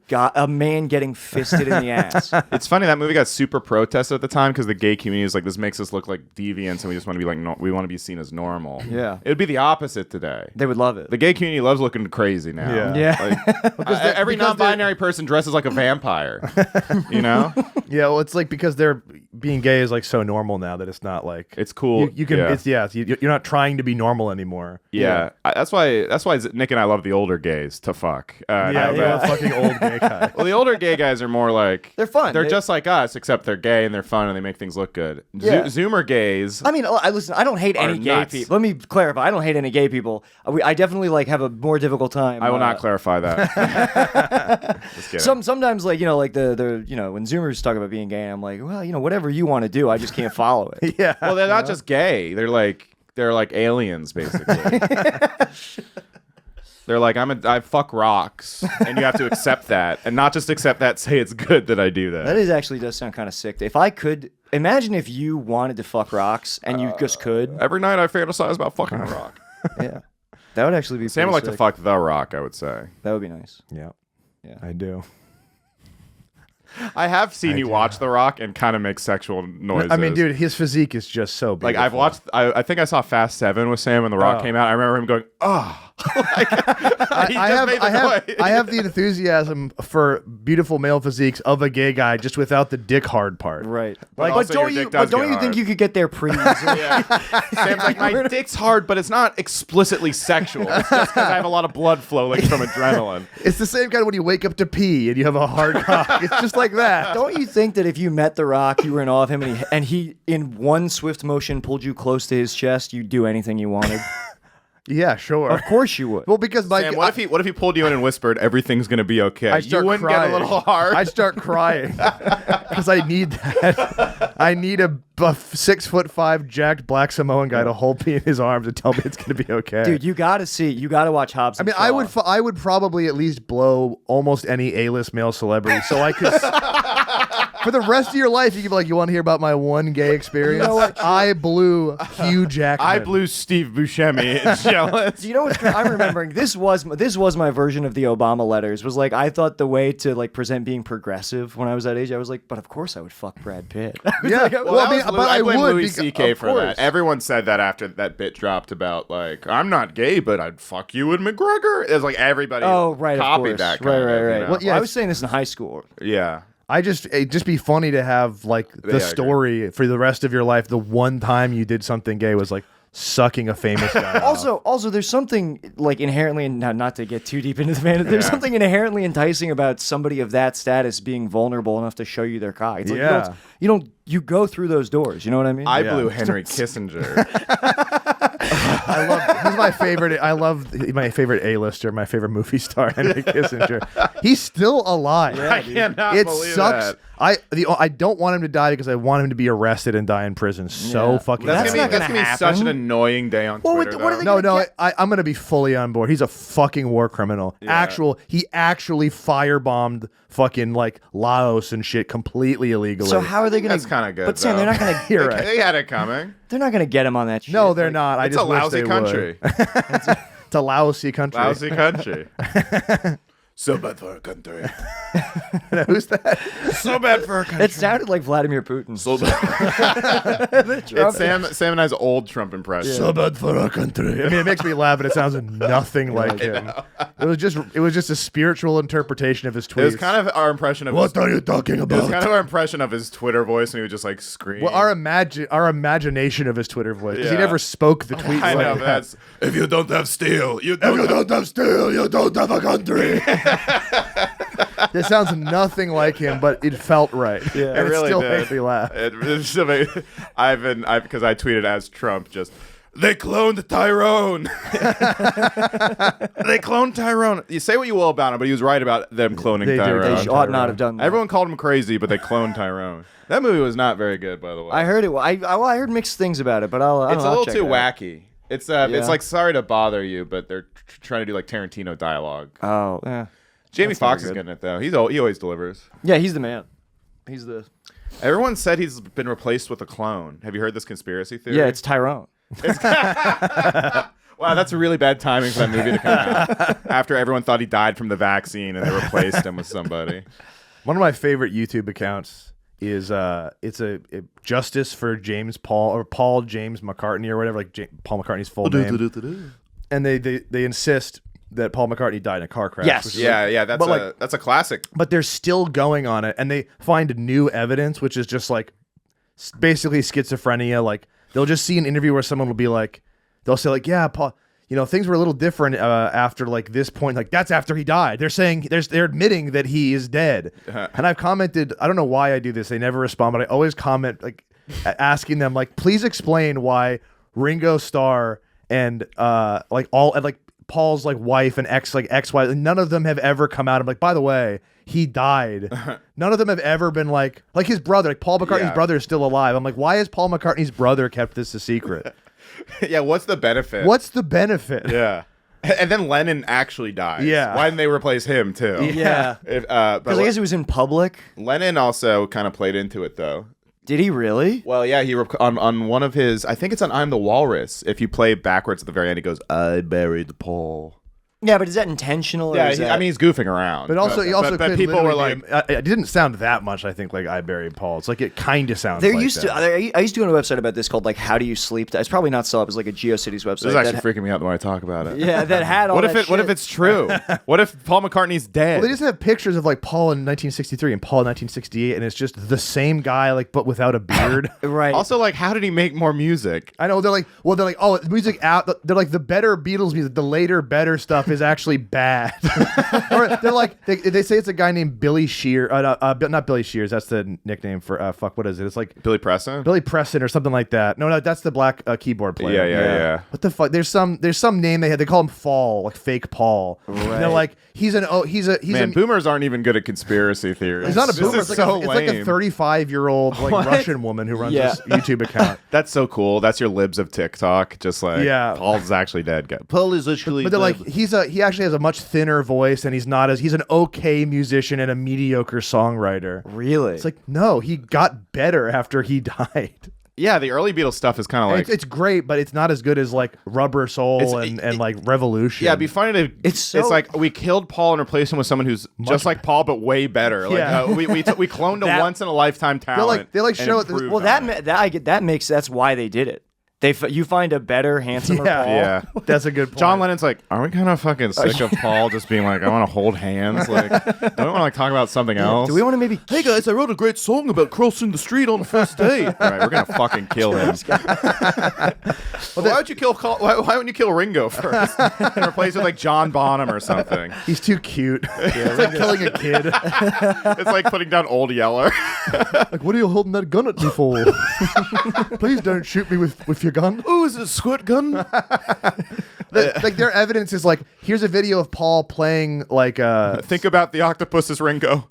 man getting fisted in the ass. It's funny that movie got super protested at the time because the gay community is like, this makes us look like deviants, and we just want to be like, no, we want to be seen as normal. Yeah. It would be the opposite today. They would love it. The gay community loves looking crazy now. Yeah. Like, every non-binary person dresses like a vampire. You know? Yeah, well, it's like because they're being gay is like so normal now that it's not like It's cool. You can. Yeah. You're not trying to be normal anymore. Yeah. That's why Nick and I love the older gays to fuck. Yeah, you're a fucking old gay guy. Well, the older gay guys are more like They're fun. They're They- just like us, except they're gay and they're fun and they make things look good. Yeah. Zoomer gays. I mean, listen, I don't hate Are any gay nuts. people. Let me clarify. I don't hate any gay people. I definitely like have a more difficult time. I will not clarify that. Just kidding. Sometimes like like the when Zoomers talk about being gay, I'm like, well, whatever you want to do, I just can't follow it. Yeah. Well, they're not just gay. They're like aliens, basically. They're like, I fuck rocks, and you have to accept that, and not just accept that. Say it's good that I do that. That actually does sound kind of sick. If I could imagine if you wanted to fuck rocks and you just could, Every night I fantasize about fucking a rock. yeah, that would actually be. Sam would like pretty to sick. fuck the rock. I would say. That would be nice. Yeah. Yeah. I do. I have seen you watch The Rock and kind of make sexual noises. I mean, dude, his physique is just so Like beautiful. I've watched. I think I saw Fast 7 with Sam when The Rock Oh. came out. I remember him going, "Oh." He just made the noise. I have the enthusiasm for beautiful male physiques of a gay guy, just without the dick hard part. Right. But But also don't your you? dick does But don't get you think hard. you could get there pretty easily? Sam's like, my dick's hard, but it's not explicitly sexual. It's just because I have a lot of blood flowing from adrenaline. It's the same kind of when you wake up to pee and you have a hard cock. It's just like that. Don't you think that if you met The Rock, you were in awe of him, and he in one swift motion pulled you close to his chest, you'd do anything you wanted? Yeah, sure. Of course you would. Well, because like, Sam, what if he pulled you in and whispered, "Everything's gonna be okay"? I start You wouldn't crying. get a little hard. I start crying because I need that. I need a buff 6'5" jacked black Samoan guy to hold me in his arms and tell me it's gonna be okay. Dude, you gotta watch Hobbs. I mean, I would probably at least blow almost any A-list male celebrity, so I could For the rest of your life, you can be like, you want to hear about my one gay experience? You know what? I blew Hugh Jackman. I blew Steve Buscemi. It's jealous. You know what I'm remembering? This was my version of the Obama letters. Was like I thought the way to like present being progressive when I was that age. I was like, but of course I would fuck Brad Pitt. Yeah, I blame would. Louis C.K. Of for course. that. Everyone said that after that bit dropped about like I'm not gay, but I'd fuck you and McGregor. It's like everybody Right, copied of course. that. Right. Know? Well, yeah, I was saying this in high school. Yeah. it'd just be funny to have like the Yeah, I story for the rest of your life. The one time you did something gay was like sucking a famous guy. Also, there's something like inherently, not to get too deep into the man, there's something inherently enticing about somebody of that status being vulnerable enough to show you their cock. It's like you go through those doors. You know what I mean? I blew Henry Kissinger. He's my favorite. I love my favorite A-lister, my favorite movie star, Henry Kissinger. He's still alive. I cannot It believe sucks. that. I don't want him to die because I want him to be arrested and die in prison so fucking That's bad. gonna be such an annoying day on Twitter. what are they though. gonna I'm gonna be fully on board. He's a fucking war criminal. Yeah. He actually firebombed fucking like Laos and shit completely illegally. So how are they gonna? That's kind of good. But Sam, though. they're not gonna. You're right. They had it coming. They're not gonna get him on that shit. No, they're not. I It's just a wish lousy they country. Would. It's a lousy country. Lousy country. So bad for a country. Who's that? So bad for a country. It sounded like Vladimir Putin. So bad. It's Sam and I's old Trump impression. So bad for our country. I mean, it makes me laugh, but it sounds nothing like him. It was just a spiritual interpretation of his tweets. It was kind of our impression of. What are you talking It was about? kind of our impression of his Twitter voice, and he would just like scream. Well, our imagination of his Twitter voice, because he Yeah. never spoke the tweets I like know, that. but that's if you don't have steel, you If you don't have steel, you don't have a country. This sounds nothing like him, but it felt right. Yeah, and It really still did. made me laugh. Because I tweeted as Trump just. They cloned Tyrone. They cloned Tyrone. You say what you will about him, but he was right about them cloning They do. Tyrone. They They ought not have done that. Everyone called him crazy, but they cloned Tyrone. That movie was not very good, by the way. I heard it. I heard mixed things about it, but It's a little check too it out. wacky. It's like sorry to bother you, but they're trying to do like Tarantino dialogue. Oh, yeah. Jamie That's not Foxx is good. getting it though. He always delivers. Yeah, he's the man. He's the. Everyone said he's been replaced with a clone. Have you heard this conspiracy theory? Yeah, it's Tyrone. Wow, that's really bad timing for that movie to come out after everyone thought he died from the vaccine and they replaced him with somebody. One of my favorite YouTube accounts is it's a Justice for James Paul or Paul James McCartney or whatever, like Paul McCartney's full name. And they insist that Paul McCartney died in a car crash. Yes. which is Yeah, but that's a classic. but they're still going on it, and they find new evidence, which is just like basically schizophrenia. Like they'll just see an interview where someone will be like, they'll say like, yeah, Paul, things were a little different after like this point. Like that's after he died. They're saying they're admitting that he is dead. And I've commented, I don't know why I do this. They never respond, but I always comment like asking them like, please explain why Ringo Starr and Paul's like wife and ex-wife, none of them have ever come out and like, by the way, he died. None of them have ever been like his brother, like Paul McCartney's brother is still alive. I'm like, why has Paul McCartney's brother kept this a secret? Yeah, what's the benefit? What's the benefit? Yeah. And then Lennon actually died. Yeah. Why didn't they replace him too? Yeah. But Because I guess it was in public. Lennon also kind of played into it though. Did he really? Well, yeah, he on one of his, I think it's on "I'm the Walrus." If you play backwards at the very end, he goes, "I buried Paul." Yeah, but is that intentional? Or Yeah, is that... he's goofing around. But also, but people were like, it didn't sound that much. I think like I buried Paul. It's like it kind of sounds. There like used that. to. I used to go on a website about this called like How Do You Sleep? It's probably not still up. It's like a GeoCities website. "This is actually freaking me out the more I talk about it." Yeah, that had all What if that what if shit. it's true? What if Paul McCartney's dead? Well, they just have pictures of like Paul in 1963 and Paul in 1968, and it's just the same guy, like but without a beard. right? Also, like, how did he make more music? I know they're like, oh, music out. They're like the better Beatles music. The later better stuff is actually bad. Or they're like they say it's a guy named Billy Shear. Not Billy Shears. That's the nickname for what is it? It's like Billy Preston? Billy Preston or something like that. No, that's the black keyboard player. Yeah. What the fuck? There's some name they had. They call him Fall, like fake Paul. Right. And they're like he's Man, a boomers aren't even good at conspiracy theories. He's not a This boomer. is It's like, so it's like a lame. 35-year-old like Russian woman who runs this YouTube account. That's so cool. That's your libs of TikTok. Just like, Yeah. Paul's actually dead. Paul is actually. But they're like dead. he's he actually has a much thinner voice, and he's an okay musician and a mediocre songwriter. Really? It's like, no, he got better after he died. Yeah, the early Beatles stuff is kind of like It's great, but it's not as good as like Rubber Soul and like Revolution. yeah. It'd be funny to. It's like we killed Paul and replaced him with someone who's just like Paul but way better. Like Yeah. we cloned a once in a lifetime talent. they like and show it- improved well, on it. that's why they did it. You find a better, handsomer Yeah. Paul. Yeah. That's a good point. John Lennon's like, are we kind of fucking sick of Paul just being like, I want to hold hands? Like, don't we want to like talk about something else? Do we want to maybe? Hey guys, I wrote a great song about crossing the street on the first date. Right, we're gonna fucking kill him. Why would you kill? Why wouldn't you kill Ringo first and replace it with like John Bonham or something? He's too cute. It's like killing a kid. It's like putting down Old Yeller. Like, what are you holding that gun at me for? Please don't shoot me with your gun. Ooh, is it a squirt gun? Like their evidence is like, here's a video of Paul playing like Think about the octopus's Ringo.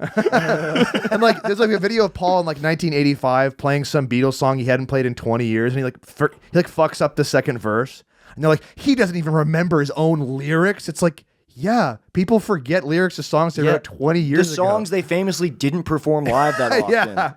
and like there's like a video of Paul in like 1985 playing some Beatles song he hadn't played in 20 years, and he fucks up the second verse, and they're like, he doesn't even remember his own lyrics. It's like, yeah, people forget lyrics to songs they wrote 20 years The songs ago. they famously didn't perform live that often. Yeah.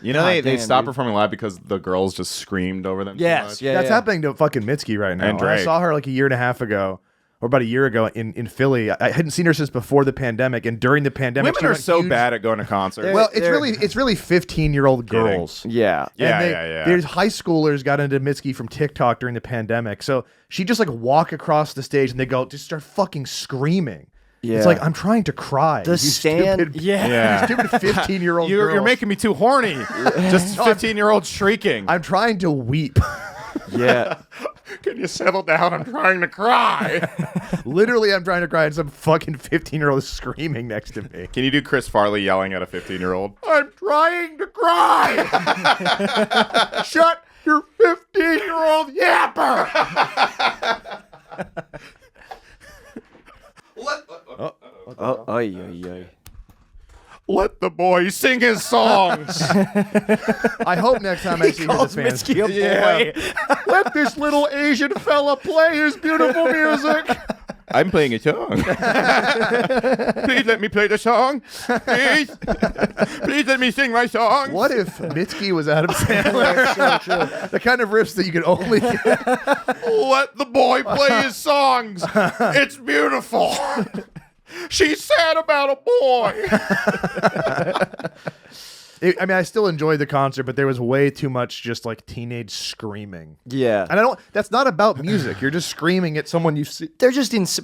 You know, God they damn, stopped dude. performing live because the girls just screamed over them. Yes, too much. yeah. That's happening to fucking Mitski right now. And Drake. I saw her like a year and a half ago, or about a year ago in Philly. I hadn't seen her since before the pandemic, and during the pandemic, Women she are went so huge. bad at going to concerts. Well, They're- it's really 15-year-old girls. Yeah. Yeah, And yeah. There's high schoolers got into Mitski from TikTok during the pandemic, so she just like walk across the stage and they just start fucking screaming. Yeah. It's like, I'm trying to cry. The you stand. stupid, Yeah. stupid 15-year-old You're girl. making me too horny. Just 15-year-old shrieking. I'm trying to weep. Yeah. Can you settle down? I'm trying to cry. Literally, I'm trying to cry, and some fucking 15-year-old is screaming next to me. Can you do Chris Farley yelling at a 15-year-old? I'm trying to cry. Shut your 15-year-old yapper. Oh, oy, oy, oy. Let the boy sing his songs. I hope next time I see him Calls as a fan. Mitski a boy. Yeah. Let this little Asian fella play his beautiful music. I'm playing a song. Please let me play the song. Please. Please let me sing my song. What if Mitski was Adam Sandler? The kind of riffs that you could only get. Let the boy play his songs. It's beautiful. She's sad about a boy. I mean, I still enjoyed the concert, but there was way too much just like teenage screaming. Yeah. And that's not about music. You're just screaming at someone you see. They're just teens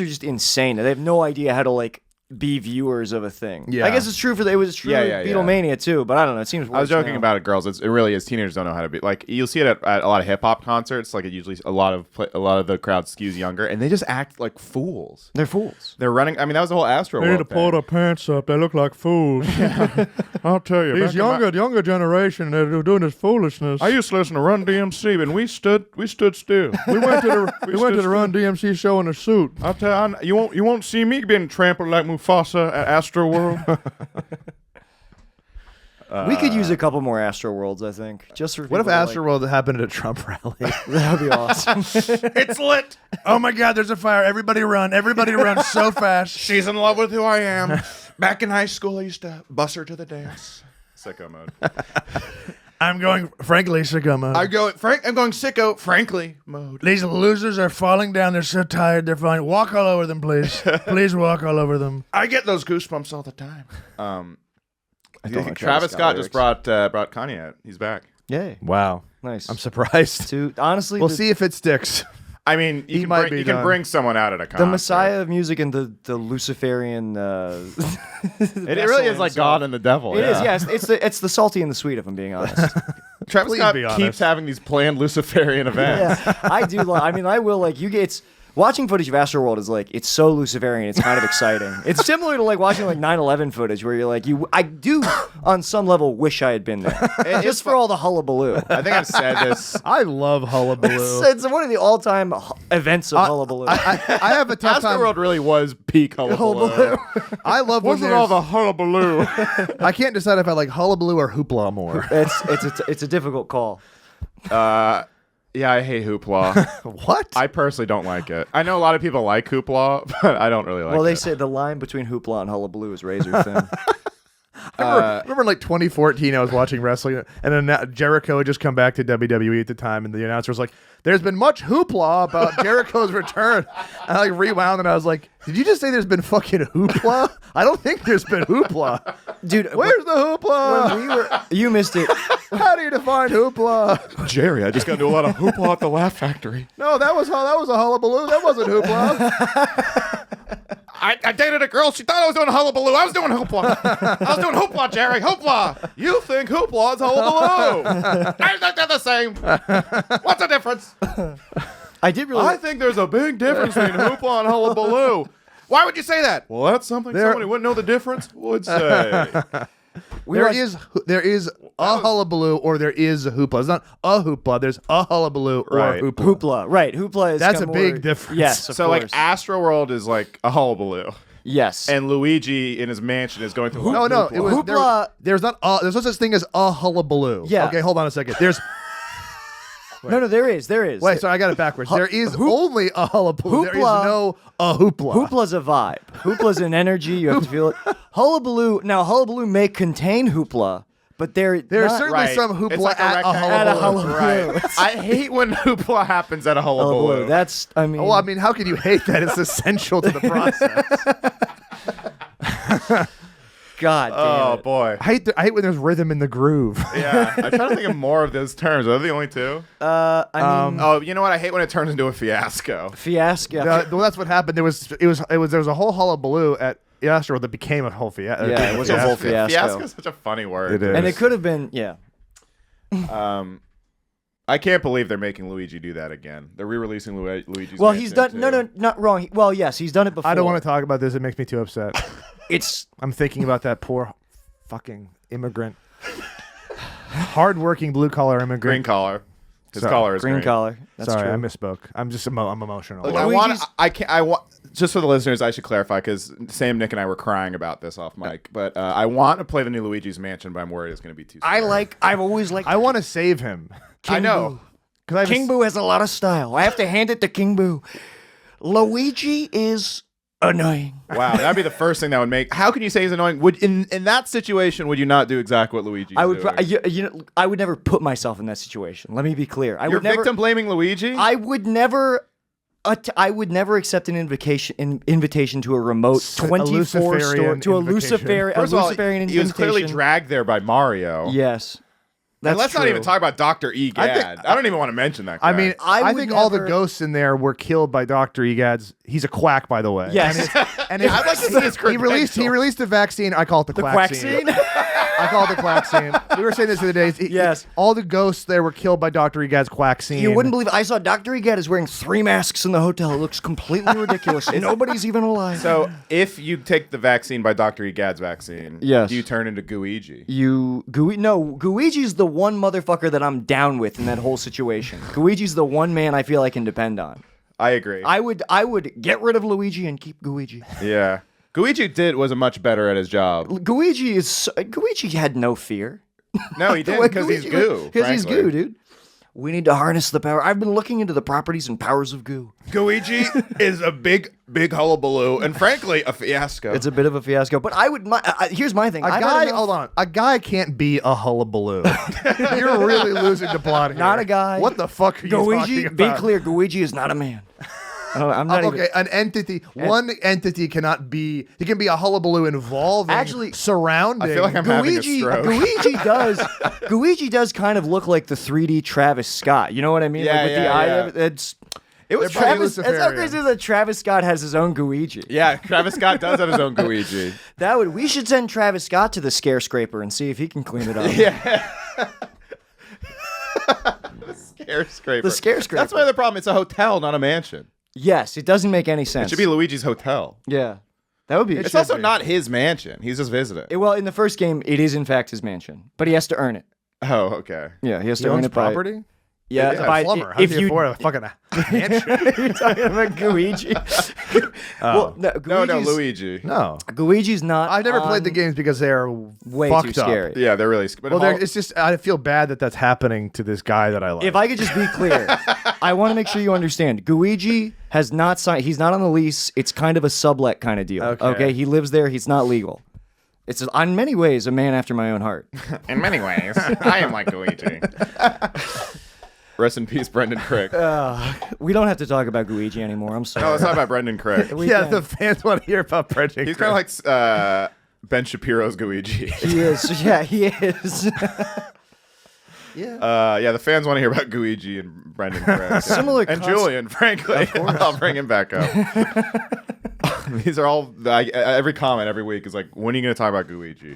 are just insane. They have no idea how to like be viewers of a thing. Yeah. I guess it's true it was true Yeah, with Beatlemania too, but I don't know. It seems worse I was joking now. about it, girls. It really is. Teenagers don't know how to be like. You'll see it at a lot of hip hop concerts. Like it usually a lot of the crowd skews younger, and they just act like fools. They're fools. They're running. I mean, that was the whole Astro World thing. pants up. They look like fools. I'll tell you. These younger generation, they're doing this foolishness. I used to listen to Run DMC, and we stood still. We went to the Run DMC show in a suit. I'll tell you, you won't see me being trampled like Mufasa at Astro World. We could use a couple more Astro Worlds, I think. Just for What if people to, Astroworld happened at a Trump rally? That would be awesome. It's lit. Oh my God, there's a fire. Everybody run. Everybody run so fast. She's in love with who I am. Back in high school, I used to bus her to the dance. Sicko mode. I'm going, frankly, sicko mode. I'm going sicko, frankly mode. These losers are falling down. They're so tired. They're falling. Walk all over them, please. Please walk all over them. I get those goosebumps all the time. I don't think like Travis Travis Scott Scott just brought Kanye out. He's back. Yay. Wow. Nice. I'm surprised. Honestly, We'll see if it sticks. I mean, He might be you can done. bring someone out at a concert. the Messiah of music and the Luciferian. It really is like God and the devil. It is, yes. It's the salty and the sweet, if I'm being honest. Travis Please Scott be honest. keeps having these planned Luciferian events. Yeah, I do. I mean, I will like you get. It's watching footage of Astroworld is like it's so Luciferian. It's kind of exciting. It's similar to like watching like 9/11 footage where you're like I do on some level wish I had been there just for all the hullabaloo. I think I've said this. I love hullabaloo. It's one of the all-time events of hullabaloo. I have a tough time. Astroworld really was peak hullabaloo. I love when Wasn't all there's... the hullabaloo? I can't decide if I like hullabaloo or hoopla more. it's a difficult call. Yeah, I hate hoopla. What? I personally don't like it. I know a lot of people like hoopla, but I don't really like it. Well, they say the line between hoopla and hullabaloo is razor thin. I remember in like 2014, I was watching wrestling, and then Jericho had just come back to WWE at the time, and the announcer was like, "There's been much hoopla about Jericho's return." I like rewound, and I was like, "Did you just say there's been fucking hoopla? I don't think there's been hoopla, Dude, Where's the hoopla? you missed it. How do you define hoopla? Jerry, I just got to do a lot of hoopla at the Laugh Factory. No, that was a hullabaloo. That wasn't hoopla. I dated a girl. She thought I was doing hullabaloo. I was doing hoopla. I was doing hoopla, Jerry. Hoopla. You think hoopla is hullabaloo? I think they're the same. What's the difference? I did really. I think there's a big difference between hoopla and hullabaloo. Why would you say that? Well, that's something someone who wouldn't know the difference would say. There is a hullabaloo or there is a hoopla. It's not a hoopla. There's a hullabaloo Right. or hoopla. Hoopla, right? Hoopla is That's a kinda big more- difference. Yes, of So, like, course. Astroworld is like a hullabaloo. Yes, And Luigi in his mansion is going through No, it was Hoopla- there's not there's no such thing as a hullabaloo. Yeah. Okay, hold on a second. There's no, there is. wait, sorry, I got it backwards. There is only a hullabaloo. There is Hoopla- no a hoopla. Hoopla's a vibe. Hoopla's an energy. You have to feel it. Hullabaloo may contain hoopla, but there's There's certainly some hoopla It's like at a rectangle. At a hullabaloo. hullabaloo. Right. I hate when hoopla happens at a hullabaloo. That's, I mean, Well, I mean, how can you hate that? It's essential to the process. God damn Oh it. boy. I hate when there's rhythm in the groove. Yeah. I'm trying to think of more of those terms. Are they the only two? I mean, Oh, you know what? I hate when it turns into a fiasco. fiasco. Well, that's what happened. There was a whole hullabaloo at Astro that became a whole fiasco. Yeah, it was a whole fiasco. Fiasco is such a funny word. It is. And it could have been, yeah. I can't believe they're making Luigi do that again. They're re-releasing Luigi's. Well, he's done. Mansion, too. Not wrong. Well, yes, he's done it before. I don't want to talk about this. It makes me too upset. It's I'm thinking about that poor fucking immigrant. Hardworking blue collar immigrant. Green collar. His Sorry. collar is green green. collar. That's Sorry, true. I misspoke. I'm emotional. Look, I want. Luigi's- I can't. I want. Just for the listeners, I should clarify because Sam, Nick, and I were crying about this off mic. But I want to play the new Luigi's Mansion, but I'm worried it's going to be too. I've always liked. I want to save him. I know. Because King Boo has a lot of style. I have to hand it to King Boo. Luigi is annoying. Wow, that'd be the first thing that would make. How can you say he's annoying? Would in that situation would you not do exactly what Luigi's I would. doing? I would never put myself in that situation. Let me be clear. I You're would never. victim blaming Luigi. I would never. I would never accept an invitation to a remote 24 store Luciferian to a invitation. Luciferian. First of all, Luciferian he was clearly invitation. dragged there by Mario. Yes, And that's let's not true. even talk about Dr. Egad. I don't even want to mention that guy. I mean, I I would think all the never- ghosts in there were killed by Dr. Egad's. He's a quack, by the way. Yes. And Yeah, I'd like to see his he released credentials. the vaccine. I call it the quack quack scene. scene? I call it the quack scene. We were saying this the other day. Yes. All the ghosts there were killed by Dr. Egad's quack scene. You wouldn't believe it. I saw Dr. Egad is wearing 3 masks in the hotel. It looks completely ridiculous. Nobody's even alive. So if you take the vaccine by Dr. Egad's vaccine, Yes. do you turn into Guigi? Guigi's the one motherfucker that I'm down with in that whole situation. Guigi's the one man I feel I can depend on. I agree. I would get rid of Luigi and keep Guigi. Yeah. Guigi was much better at his job. Guigi had no fear. No, he didn't because he's goo. Because he's frankly. goo, dude. We need to harness the power. I've been looking into the properties and powers of goo. Guigi is a big hullabaloo and frankly a fiasco. It's a bit of a fiasco, but here's my thing. A I've guy, had enough- hold on. A guy can't be a hullabaloo. You're really losing the plot here. Not a guy. What the fuck are you Guigi, talking be about? clear, Guigi is not a man. I'm not Okay, even. an entity. One entity cannot be. It can be a hullabaloo involving, Actually, surrounding. I feel like I'm having a stroke. Guigi does kind of look like the 3D Travis Scott. You know what I mean? Yeah, like with the yeah, eye. yeah. It's It was They're probably Travis. It's so Luciferian. crazy that Travis Scott has his own Guigi. Yeah, Travis Scott does have his own Guigi. We should send Travis Scott to the scare scraper and see if he can clean it up. Yeah. Scare scraper. The scare scraper. That's why the problem. It's a hotel, not a mansion. Yes, it doesn't make any sense. It should be Luigi's hotel. Yeah, that would be. It's also not his mansion. He's just visiting. Well, in the first game, it is in fact his mansion, but he has to earn it. Oh, okay. Yeah, he has He to earn owns it by. property. Yeah, Yeah, if I- plumber. How if do you you afford a fucking mansion? you're talking about Luigi. Well, no, No, Luigi's- Luigi. No, Luigi's not. I've never played on the games because they are Way fucked too up. scary. Yeah, they're really. But Well, it's just I feel bad that that's happening to this guy that I like. If I could just be clear, I want to make sure you understand. Luigi has not signed. He's not on the lease. It's kind of a sublet kind of deal. Okay. He lives there. He's not legal. It's in many ways a man after my own heart. in many ways, I am like Luigi. Rest in peace, Brendan Crick. We don't have to talk about Luigi anymore. I'm sorry. No, let's talk about Brendan Crick. We yeah, can. the fans want to hear about Brendan. He's kind of like Ben Shapiro's Luigi. He is. Yeah, he is. Yeah, the fans want to hear about Guigi and Brendan Crick. Similar and concept- Julian, frankly. I'll bring him back up. These are all, every comment every week is like, when are you going to talk about Guigi?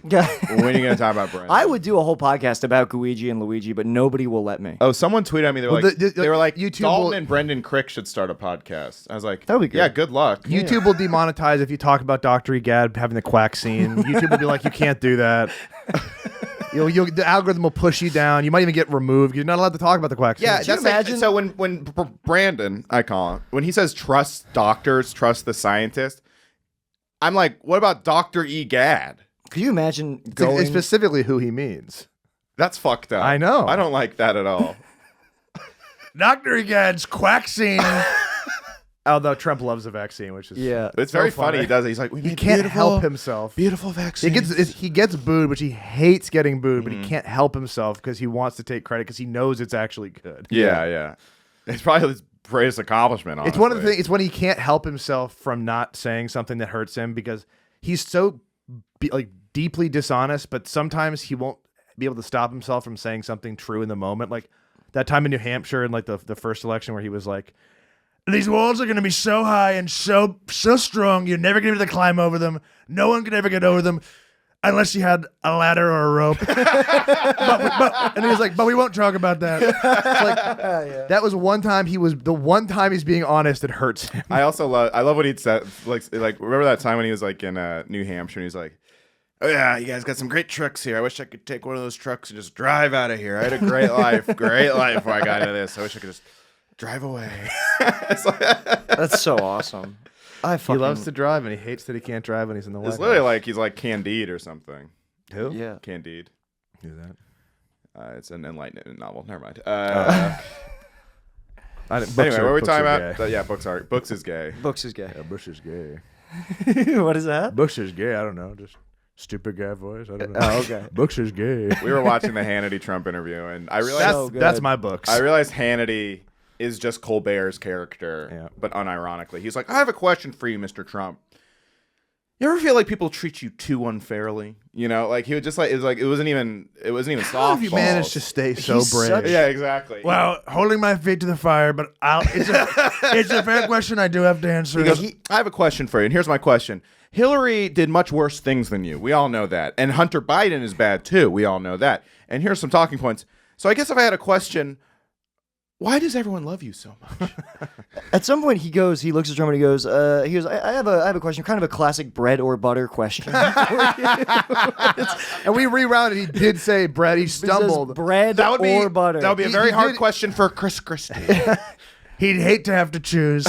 When are you going to talk about Brendan? I would do a whole podcast about Luigi and Luigi, but nobody will let me. Oh, someone tweeted at me. They were Well, like, they were like, YouTube YouTube Dalton will- and Brendan Crick should start a podcast. I was like, That'd be good. Yeah, good luck. YouTube will demonetize if you talk about Dr. Egad having the quack scene. YouTube will be like, you can't do that. The algorithm will push you down. You might even get removed. You're not allowed to talk about the quack scene. Yeah, Could you that's like, imagine- so when Brandon, I call him, when he says trust doctors, trust the scientist, I'm like, what about Dr. Egad? Could you imagine It's going? specifically who he means. That's fucked up. I know. I don't like that at all. Dr. Egad's quack scene. Although Trump loves the vaccine, which is Yeah. It's so very funny. He does it. He's like, we He made can't beautiful- help himself. Beautiful vaccine. He gets booed, which he hates getting booed, but he can't help himself because he wants to take credit because he knows it's actually good. Yeah. It's probably his greatest accomplishment. Honestly. It's one of the things. It's when he can't help himself from not saying something that hurts him because he's so deeply dishonest. But sometimes he won't be able to stop himself from saying something true in the moment. Like that time in New Hampshire in like the first election where he was like, "These walls are going to be so high and so strong, you're never going to be able to climb over them. No one could ever get over them." Unless you had a ladder or a rope. And he was like, but we won't talk about that. It's like, that was one time the one time he's being honest, it hurts him. I love what he'd said. Like remember that time when he was like in New Hampshire and he's like, oh yeah, you guys got some great trucks here. I wish I could take one of those trucks and just drive out of here. I had a great life before I got into this. I wish I could just drive away. It's like, That's so awesome. He loves to drive and he hates that he can't drive when he's in the White it's literally House. like he's like Candide or something. Who? Yeah. Candide. Who's that? It's an enlightenment novel. Never mind. Books Anyway, what are we books talking are about? gay. Yeah, books is gay. Books is gay. Yeah, Bush is gay. What is that? Bush is gay. I don't know. Just stupid guy voice. I don't know. Oh, okay. Bush is gay. We were watching the Hannity Trump interview, and I realized So good. That's my books. I realized Hannity is just Colbert's character, but unironically. He's like, I have a question for you, Mr. Trump. You ever feel like people treat you too unfairly? You know, like he would just like it wasn't even softball. How have you managed to stay so He's brave? such- Yeah, exactly. Well, holding my feet to the fire, but it's a fair question. I do have to answer. He goes, I have a question for you, and here's my question. Hillary did much worse things than you. We all know that. And Hunter Biden is bad too. We all know that. And here's some talking points. So I guess if I had a question, why does everyone love you so much? At some point, he looks at Trump and he goes, I have a question, kind of a classic bread or butter question. And we rerouted. He did say bread. He He says stumbled. bread or butter. That would be a He- very he hard did- question for Chris Christie. He'd hate to have to choose.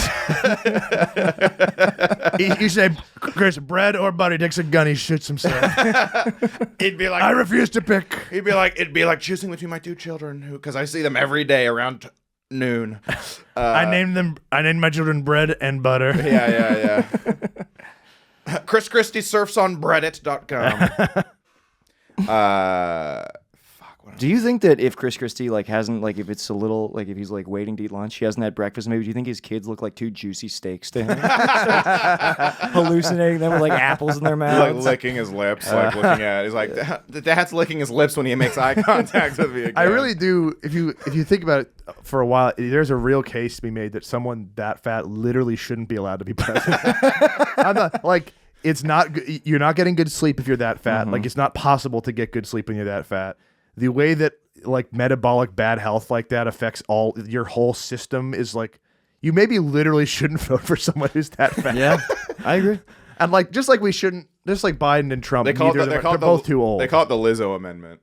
You say, Chris, bread or butter? He takes a gun. He shoots himself. He'd be like, I refuse to pick. He'd be like, it'd be like choosing between my two children, because I see them every day around noon. I named my children bread and butter. Yeah. Chris Christie surfs on Reddit.com. Do you think that if Chris Christie hasn't if it's a little if he's waiting to eat lunch, he hasn't had breakfast, maybe do you think his kids look like two juicy steaks to him? Hallucinating them with apples in their He's like mouths. licking his lips, looking at it. He's like, Dad's licking his lips when he makes eye contact with me again. I really do. If you think about it for a while, there's a real case to be made that someone that fat literally shouldn't be allowed to be president. I'm not it's not. You're not getting good sleep if you're that fat. Mm-hmm. It's not possible to get good sleep when you're that fat. The way that metabolic bad health like that affects your whole system is you maybe literally shouldn't vote for someone who's that fat. Yeah, I agree. And just like we shouldn't, just like Biden and Trump, they're both too old. They call it the Lizzo amendment.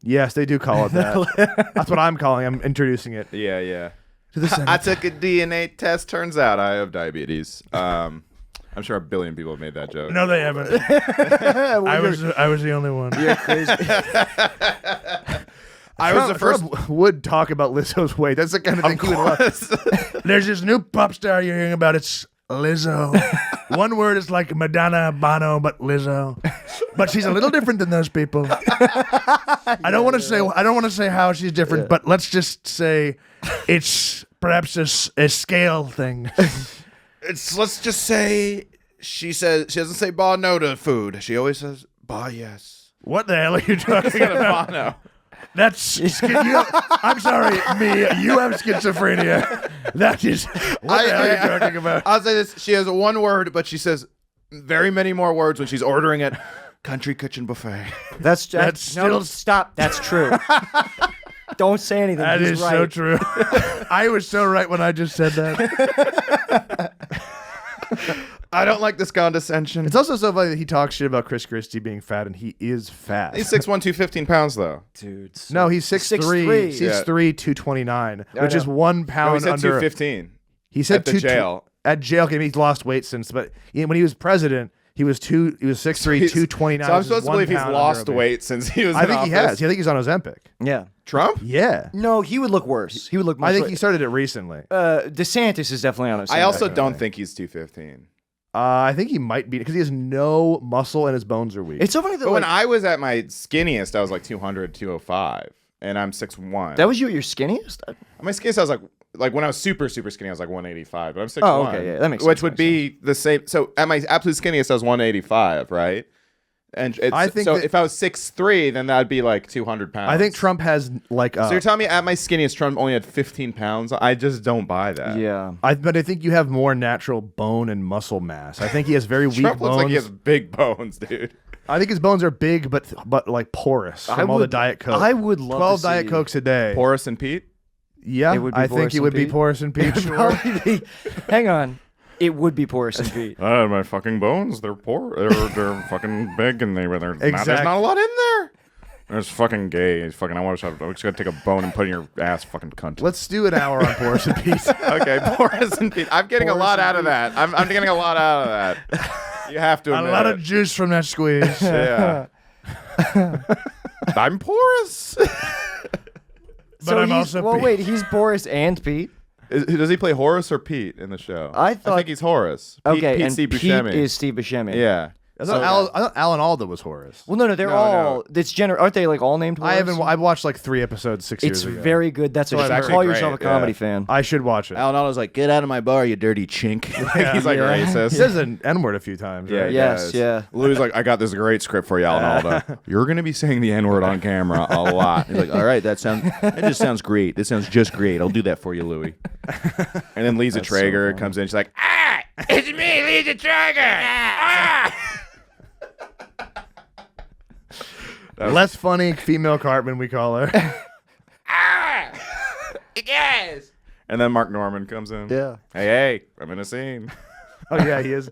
Yes, they do call it that. That's what I'm calling. I'm introducing it Yeah. to the Senate. I took a DNA test. Turns out I have diabetes. I'm sure a billion people have made that joke. No, they haven't. I was the only one. You're crazy. I was the first. Trump would talk about Lizzo's weight. That's the kind of thing he would love. There's this new pop star you're hearing about. It's Lizzo. One word is like Madonna, Bono, but Lizzo. But she's a little different than those people. I don't want to say how she's different, but let's just say it's perhaps a scale thing. Let's just say she doesn't say "bah no" to food. She always says "bah yes." What the hell are you talking about? Bono. I'm sorry, me. You have schizophrenia. That is what the hell are you talking about? I'll say this: she has one word, but she says very many more words when she's ordering at Country Kitchen Buffet. That's no, still stop. That's true. Don't say anything. That He's is right. so true. I was so right when I just said that. I don't like this condescension. It's also so funny that he talks shit about Chris Christie being fat, and he is fat. He's 6'1", 215 pounds though. Dude. No, he's 6'3", 6'3". 6'3", 229, I which is know. 1 No, pound he said under. 215. He said at the jail. At jail, okay, he's lost weight since, but when he was president, he was 6'3", 229. So I'm supposed to believe he's lost weight. weight since he was. I in think he office. has. I think he's on Ozempic. Yeah. Trump? Yeah. No, he would look worse. He would look. Much I think worse. he started it recently. DeSantis is definitely on his. I also don't think he's 215. I think he might be because he has no muscle and his bones are weak. It's so funny that But when like, I was at my skinniest, I was like 200, 205, and I'm 6'1". that was you at your skinniest. My skinniest, I was like when I was super skinny, I was like 185, but I'm 6'1". Oh, okay, yeah, that makes sense. Which would be the same. So at my absolute skinniest, I was 185, right? And I think so. that- If I was 6'3", then that'd be like 200 pounds. I think Trump has like. So you're telling me at my skinniest, Trump only had 15 pounds? I just don't buy that. Yeah. But I think you have more natural bone and muscle mass. I think he has very weak Trump bones. looks like he has big bones, dude. I think his bones are big, but like porous from all the Diet Coke. I would love 12 to Diet see- Cokes a day. Porous and Pete? Yeah, It would be I think Boris it and would be Pete. porous and Pete. Sure. Probably be- Hang on. It would be Boris and Pete. My fucking bones, they're poor. They're fucking big, and they're not, there's Exact- not a lot in there. It's fucking gay. It's fucking. I'm just gonna take a bone and put it in your ass, fucking cunt. Let's do an hour on porous and Pete. Okay, Boris and Pete. I'm getting a lot out of that. I'm getting a lot out of that. You have to A admit lot it. of juice from that squeeze. Yeah. I'm porous. But I'm also Pete. wait, he's Boris and Pete. Does he play Horace or Pete in the show? I think he's Horace. Pete, Okay, Pete and Steve Pete Buscemi. is Steve Buscemi. Yeah. I thought Alan Alda was Horace. Well, no, they're No, all. It's aren't they like all named? Horace? I've watched like 3 episodes 6 It's years ago. very good. That's It's a actually call great, yourself a comedy yeah. fan. I should watch it. Alan Alda's like, "Get out of my bar, you dirty chink." He's like Yeah. racist. He says an N-word a few times. Yeah, Right? he Yes, does. yeah. Louis like, I got this great script for you, Alan Alda. You're gonna be saying the N-word on camera a lot. He's like, "All right, that just sounds great. This sounds just great. I'll do that for you, Louis." And then Lisa Traeger comes in. She's like, "Ah, it's me, Lisa Traeger. Ah!" Less funny female Cartman, we call her. Ah! Yes. And then Mark Norman comes in. Yeah. Hey, I'm in a scene. Oh yeah, he is.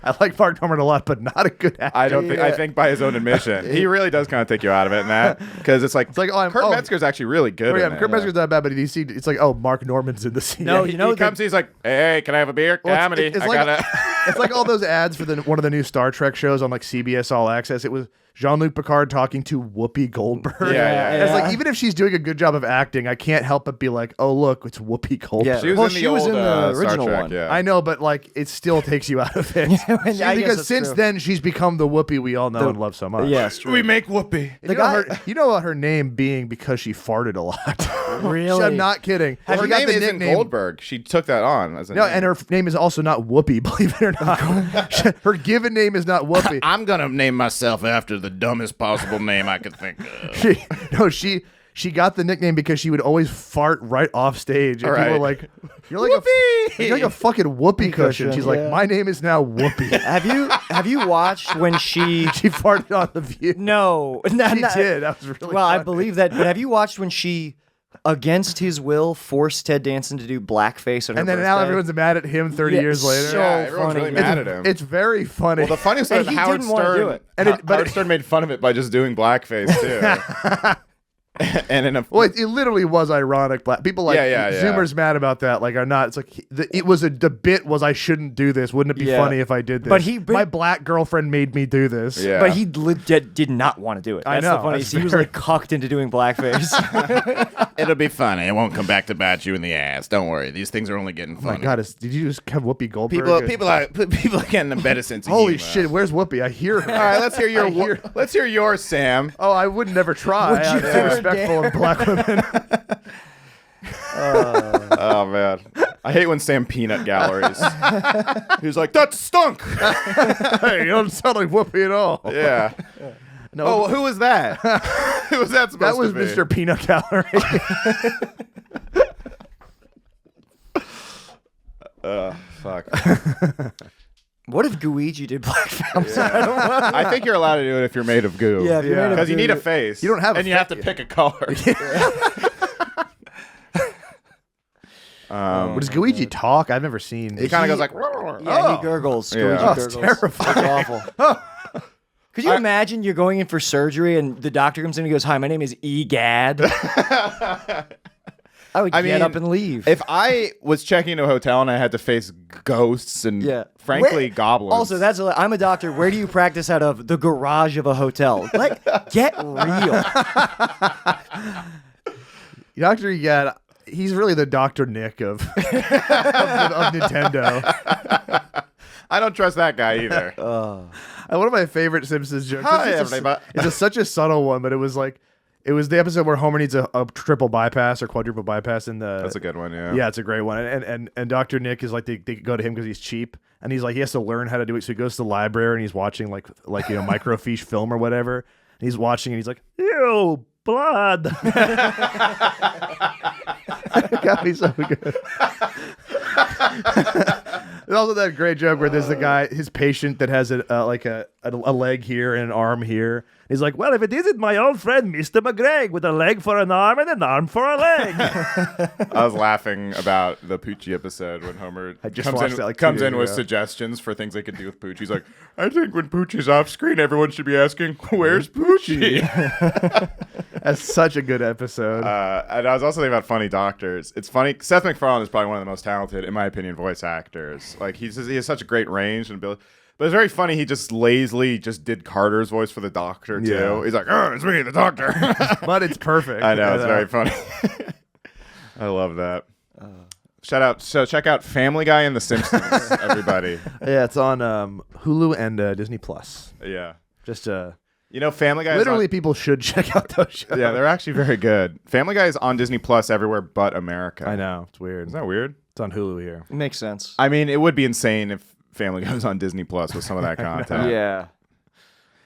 I like Mark Norman a lot, but not a good actor. I don't think. I think by his own admission, he really does kind of take you out of it in that because it's like Kurt Metzger's actually really good. Yeah, in it. Kurt Metzger's not bad, but you see, it's like, oh, Mark Norman's in the scene. No, He you know comes. He's like, "Hey, can I have a beer? Well, Comedy. it's I like- gotta." It's like all those ads for one of the new Star Trek shows on like CBS All Access. It was Jean-Luc Picard talking to Whoopi Goldberg. Yeah. And it's like, even if she's doing a good job of acting, I can't help but be like, oh look, it's Whoopi Goldberg. Yeah. She was Well, in the she was old, in the Star original Trek, one. Yeah. I know, but like, it still takes you out of it. I guess Because that's since true. then, she's become the Whoopi we all know and love so much. Yes, true. We make whoopee. You know, you know about her name being because she farted a lot. Really? I'm not kidding. Well, her She got name the isn't nickname- Goldberg. She took that on. As a No, name. and her name is also not Whoopi, believe it or not. Her given name is not Whoopi. I'm gonna name myself after the dumbest possible name I could think of. She got the nickname because she would always fart right off stage, and people were Right. like, "You're like you're like a fucking whoopee cushion." She's like, yeah. "My name is now Whoopi." Have you watched when she? She farted on the View. No, She did. That was really. Well, I funny. believe that. But have you watched when she against his will, forced Ted Danson to do blackface on her And then now birthday. everyone's mad at him 30 Yeah, years later. so Yeah, everyone's funny. really mad at him. It's very funny. Well, the funniest And was he Howard didn't wanna do Stern. it. Howard Stern made fun of it by just doing blackface too. And in a Well, it literally was ironic. People like Yeah. Zoomers mad about that. Like, are not. It's like the bit was I shouldn't do this. Wouldn't it be Yeah. funny if I did this? But my black girlfriend made me do this. Yeah. But he legit did not want to do it. I That's know, the funniest. that's He was very- like cucked into doing blackface. It'll be funny. It won't come back to bite you in the ass. Don't worry. These things are only getting Oh my funny. God! Did you just have Whoopi Goldberg? People are getting a better sense of Holy humor. shit! Where's Whoopi? I hear her. All right, let's hear yours, Sam. Oh, I would never try. Would you I'm too ever respectful of black women. Oh man, I hate when Sam peanut galleries. He's like, that stunk. Hey, you don't sound like Whoopi at all. Yeah. No, Oh, who was that? Who was that supposed that was to be? Mr. Peanut Gallery. Fuck. What if Guiji did blackface? I think you're allowed to do it if you're made of goo. Yeah, if you're Yeah. made of Because you goo, need a face. You don't have a and you have to pick a color. What does Guiji talk? I've never seen. He kind of goes like, Yeah, he gurgles. Yeah. Guiji Oh, it's gurgles. terrifying. It's awful. Could you imagine you're going in for surgery and the doctor comes in and he goes, "Hi, my name is Egad." I would I get mean, up and leave. if I was checking into a hotel and I had to face ghosts and, frankly, Where- goblins. Also, I'm a doctor. Where do you practice out of? The garage of a hotel. Like, get real. Dr. Egad, he's really the Dr. Nick of Nintendo. I don't trust that guy either. One of my favorite Simpsons jokes. Hi, it's everybody. such a subtle one, but it was the episode where Homer needs a triple bypass or quadruple bypass in the. That's a good one, yeah. Yeah, it's a great one. And Dr. Nick is like they go to him because he's cheap, and he's like he has to learn how to do it. So he goes to the library and he's watching like microfiche film or whatever. And he's watching and he's like, ew, blood. That got me so good. There's also that great joke where there's the guy, his patient that has a leg here and an arm here. He's like, well, if it isn't my old friend Mr. McGregor with a leg for an arm and an arm for a leg. I was laughing about the Poochie episode when Homer I just watched that, like, 2 comes days in with ago. suggestions for things they could do with Poochie. He's like, I think when Poochie's off screen, everyone should be asking, where's Poochie? That's such a good episode. And I was also thinking about funny doctors. It's funny. Seth MacFarlane is probably one of the most talented, in my opinion, voice actors. Like he has such a great range and ability. But it's very funny. He just lazily just did Carter's voice for the Doctor too. Yeah. He's like, "Oh, it's me, the Doctor." But it's perfect. I know it's very funny. I love that. Shout out! So check out Family Guy and The Simpsons, everybody. Yeah, it's on Hulu and Disney Plus. Yeah, Just you know, Family Guy. literally, is on, people should check out those shows. yeah, they're actually very good. Family Guy is on Disney Plus everywhere but America. I know it's weird. Isn't that weird? It's on Hulu here. Makes sense. I mean, it would be insane if Family Guy was on Disney Plus with some of that content. Yeah.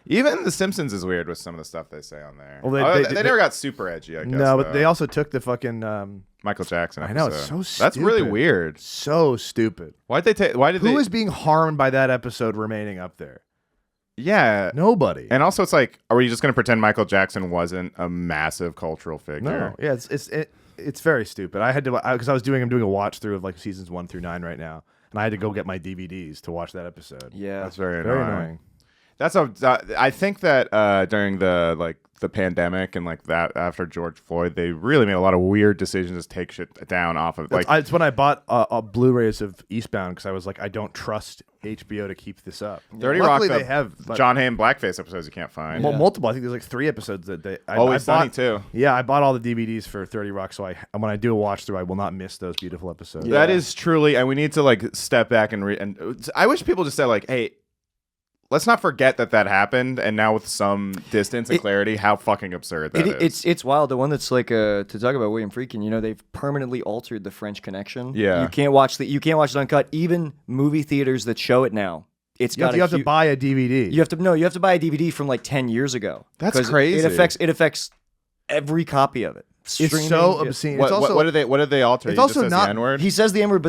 Even The Simpsons is weird with some of the stuff they say on there. Well, Oh, they- they never got super edgy, I guess. No, but though. they also took the fucking Michael Jackson. I know, it's episode. so That's really stupid. weird. so stupid. Why'd they take? Why did Who they? is being harmed by that episode remaining up there? Yeah. Nobody. And also, it's like, are we just going to pretend Michael Jackson wasn't a massive cultural figure? No, yeah, it's very stupid. I had to because I'm doing a watch through of like seasons 1 through 9 right now, and I had to go get my DVDs to watch that episode. Yeah. That's very Very annoying. annoying. That's I think that during the pandemic and like that after George Floyd, they really made a lot of weird decisions to take shit down off of like. It's when I bought Blu-rays of Eastbound because I was like, I don't trust HBO to keep this up. 30 Luckily, Rock, they have but, John Hamm blackface episodes you can't find. well, multiple. I think there's like 3 episodes that they. Always I Sunny bought, too. Yeah, I bought all the DVDs for 30 Rock, so when I do a watch through, I will not miss those beautiful episodes. That is truly, and we need to like step back and I wish people just said like, hey, let's not forget that happened, and now with some distance and clarity, how fucking absurd that is. It's wild. The one that's like to talk about William Friedkin. You know, they've permanently altered the French Connection. Yeah. you can't watch it uncut. Even movie theaters that show it now, it's You got have to buy a DVD. You have to buy a DVD from like 10 years ago. That's 'Cause crazy. It affects every copy of it. It's Streaming, so yeah. obscene. What, it's also what did they alter? it's He also just says not- the N-word? He says the N-word,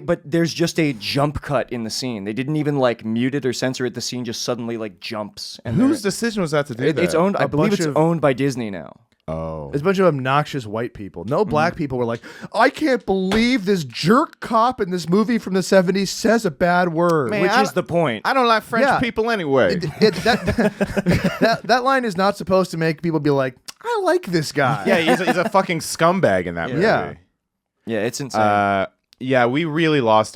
but there's just a jump cut in the scene. They didn't even like mute it or censor it. The scene just suddenly like jumps. And Whose decision was that to do that? it's owned. I believe bunch it's of- owned by Disney now. Oh. It's a bunch of obnoxious white people. No black people were like, I can't believe this jerk cop in this movie from the 70s says a bad word. Man, Which is the point. I don't like French Yeah. people anyway. That line is not supposed to make people be like, I like this guy. Yeah, he's a fucking scumbag in that movie. Yeah. Yeah, it's insane. Yeah, people really lost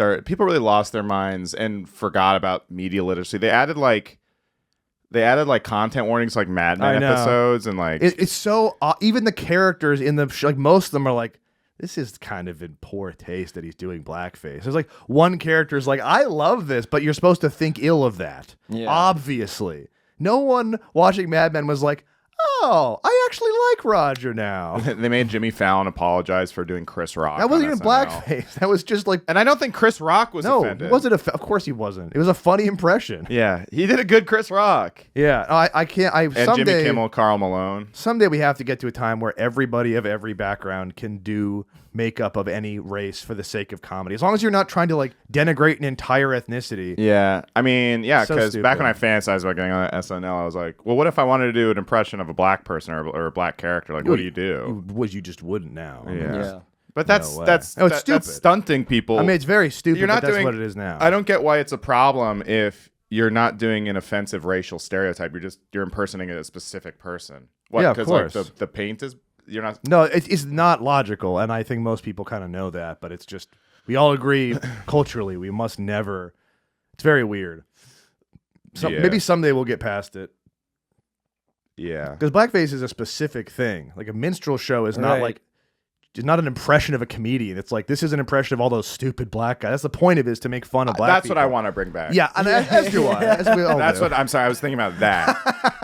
their minds and forgot about media literacy. They added like content warnings like Mad I Men know. episodes and like It's so even the characters in the like most of them are like, this is kind of in poor taste that he's doing blackface. There's like one character is like, I love this, but you're supposed to think ill of that. Yeah. Obviously, no one watching Mad Men was like, oh, I actually like Roger now. they made Jimmy Fallon apologize for doing Chris Rock. That wasn't on even SNL. blackface. That was just like, And I don't think Chris Rock was no, offended. it wasn't. Of course he wasn't. It was a funny impression. Yeah, he did a good Chris Rock. Yeah, no, I can't. And Someday, Jimmy Kimmel, Karl Malone. Someday we have to get to a time where everybody of every background can do makeup of any race for the sake of comedy. As long as you're not trying to like denigrate an entire ethnicity. Yeah, I mean, yeah, So because back stupid. when I fantasized about getting on SNL, I was like, well, what if I wanted to do an impression of a black person or a black character? Like, what do you do? You just wouldn't now. Yeah. But that's way. that's Oh, it's that's stupid. stunting people. I mean, it's very stupid. You're not but that's doing what it is now. I don't get why it's a problem if you're not doing an offensive racial stereotype. You're impersonating a specific person. What? Yeah, of 'Cause, like, course. the paint is you're not. No, it's not logical, and I think most people kind of know that. But it's just we all agree culturally we must never. It's very weird. Yeah. Maybe someday we'll get past it. Yeah. Because blackface is a specific thing. Like a minstrel show is not Right. like it's not an impression of a comedian. It's like this is an impression of all those stupid black guys. That's the point of it, is to make fun of black That's people. what I want to bring back. Yeah, and as do I. As we all That's do. what I'm sorry. I was thinking about that,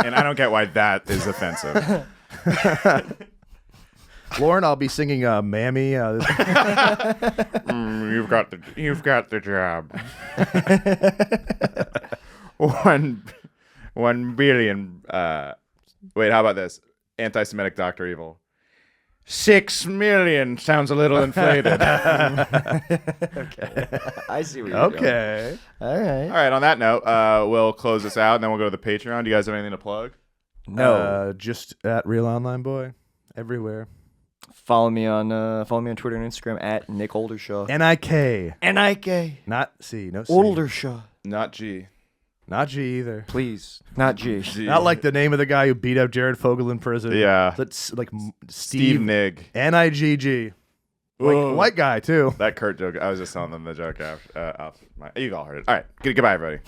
and I don't get why that is offensive. Lauren, I'll be singing "Mammy." You've got the job. 1 billion. Wait, how about this? Anti-Semitic Dr. Evil. 6 million sounds a little inflated. I see what you're doing. Okay. All right. All right. On that note, we'll close this out, and then we'll go to the Patreon. Do you guys have anything to plug? No. Just at Real Online Boy, everywhere. Follow me on Twitter and Instagram at Nik Oldershaw. Nik, Nik not C, no C. Oldershaw. Not G. Not G either. Please, not G. G. Not like the name of the guy who beat up Jared Fogle in prison. Yeah. That's like Steve Steve Nig. Nigg. Whoa. White guy too. That Kurt joke. I was just telling them the joke after. You've all heard it. All right. Goodbye, everybody.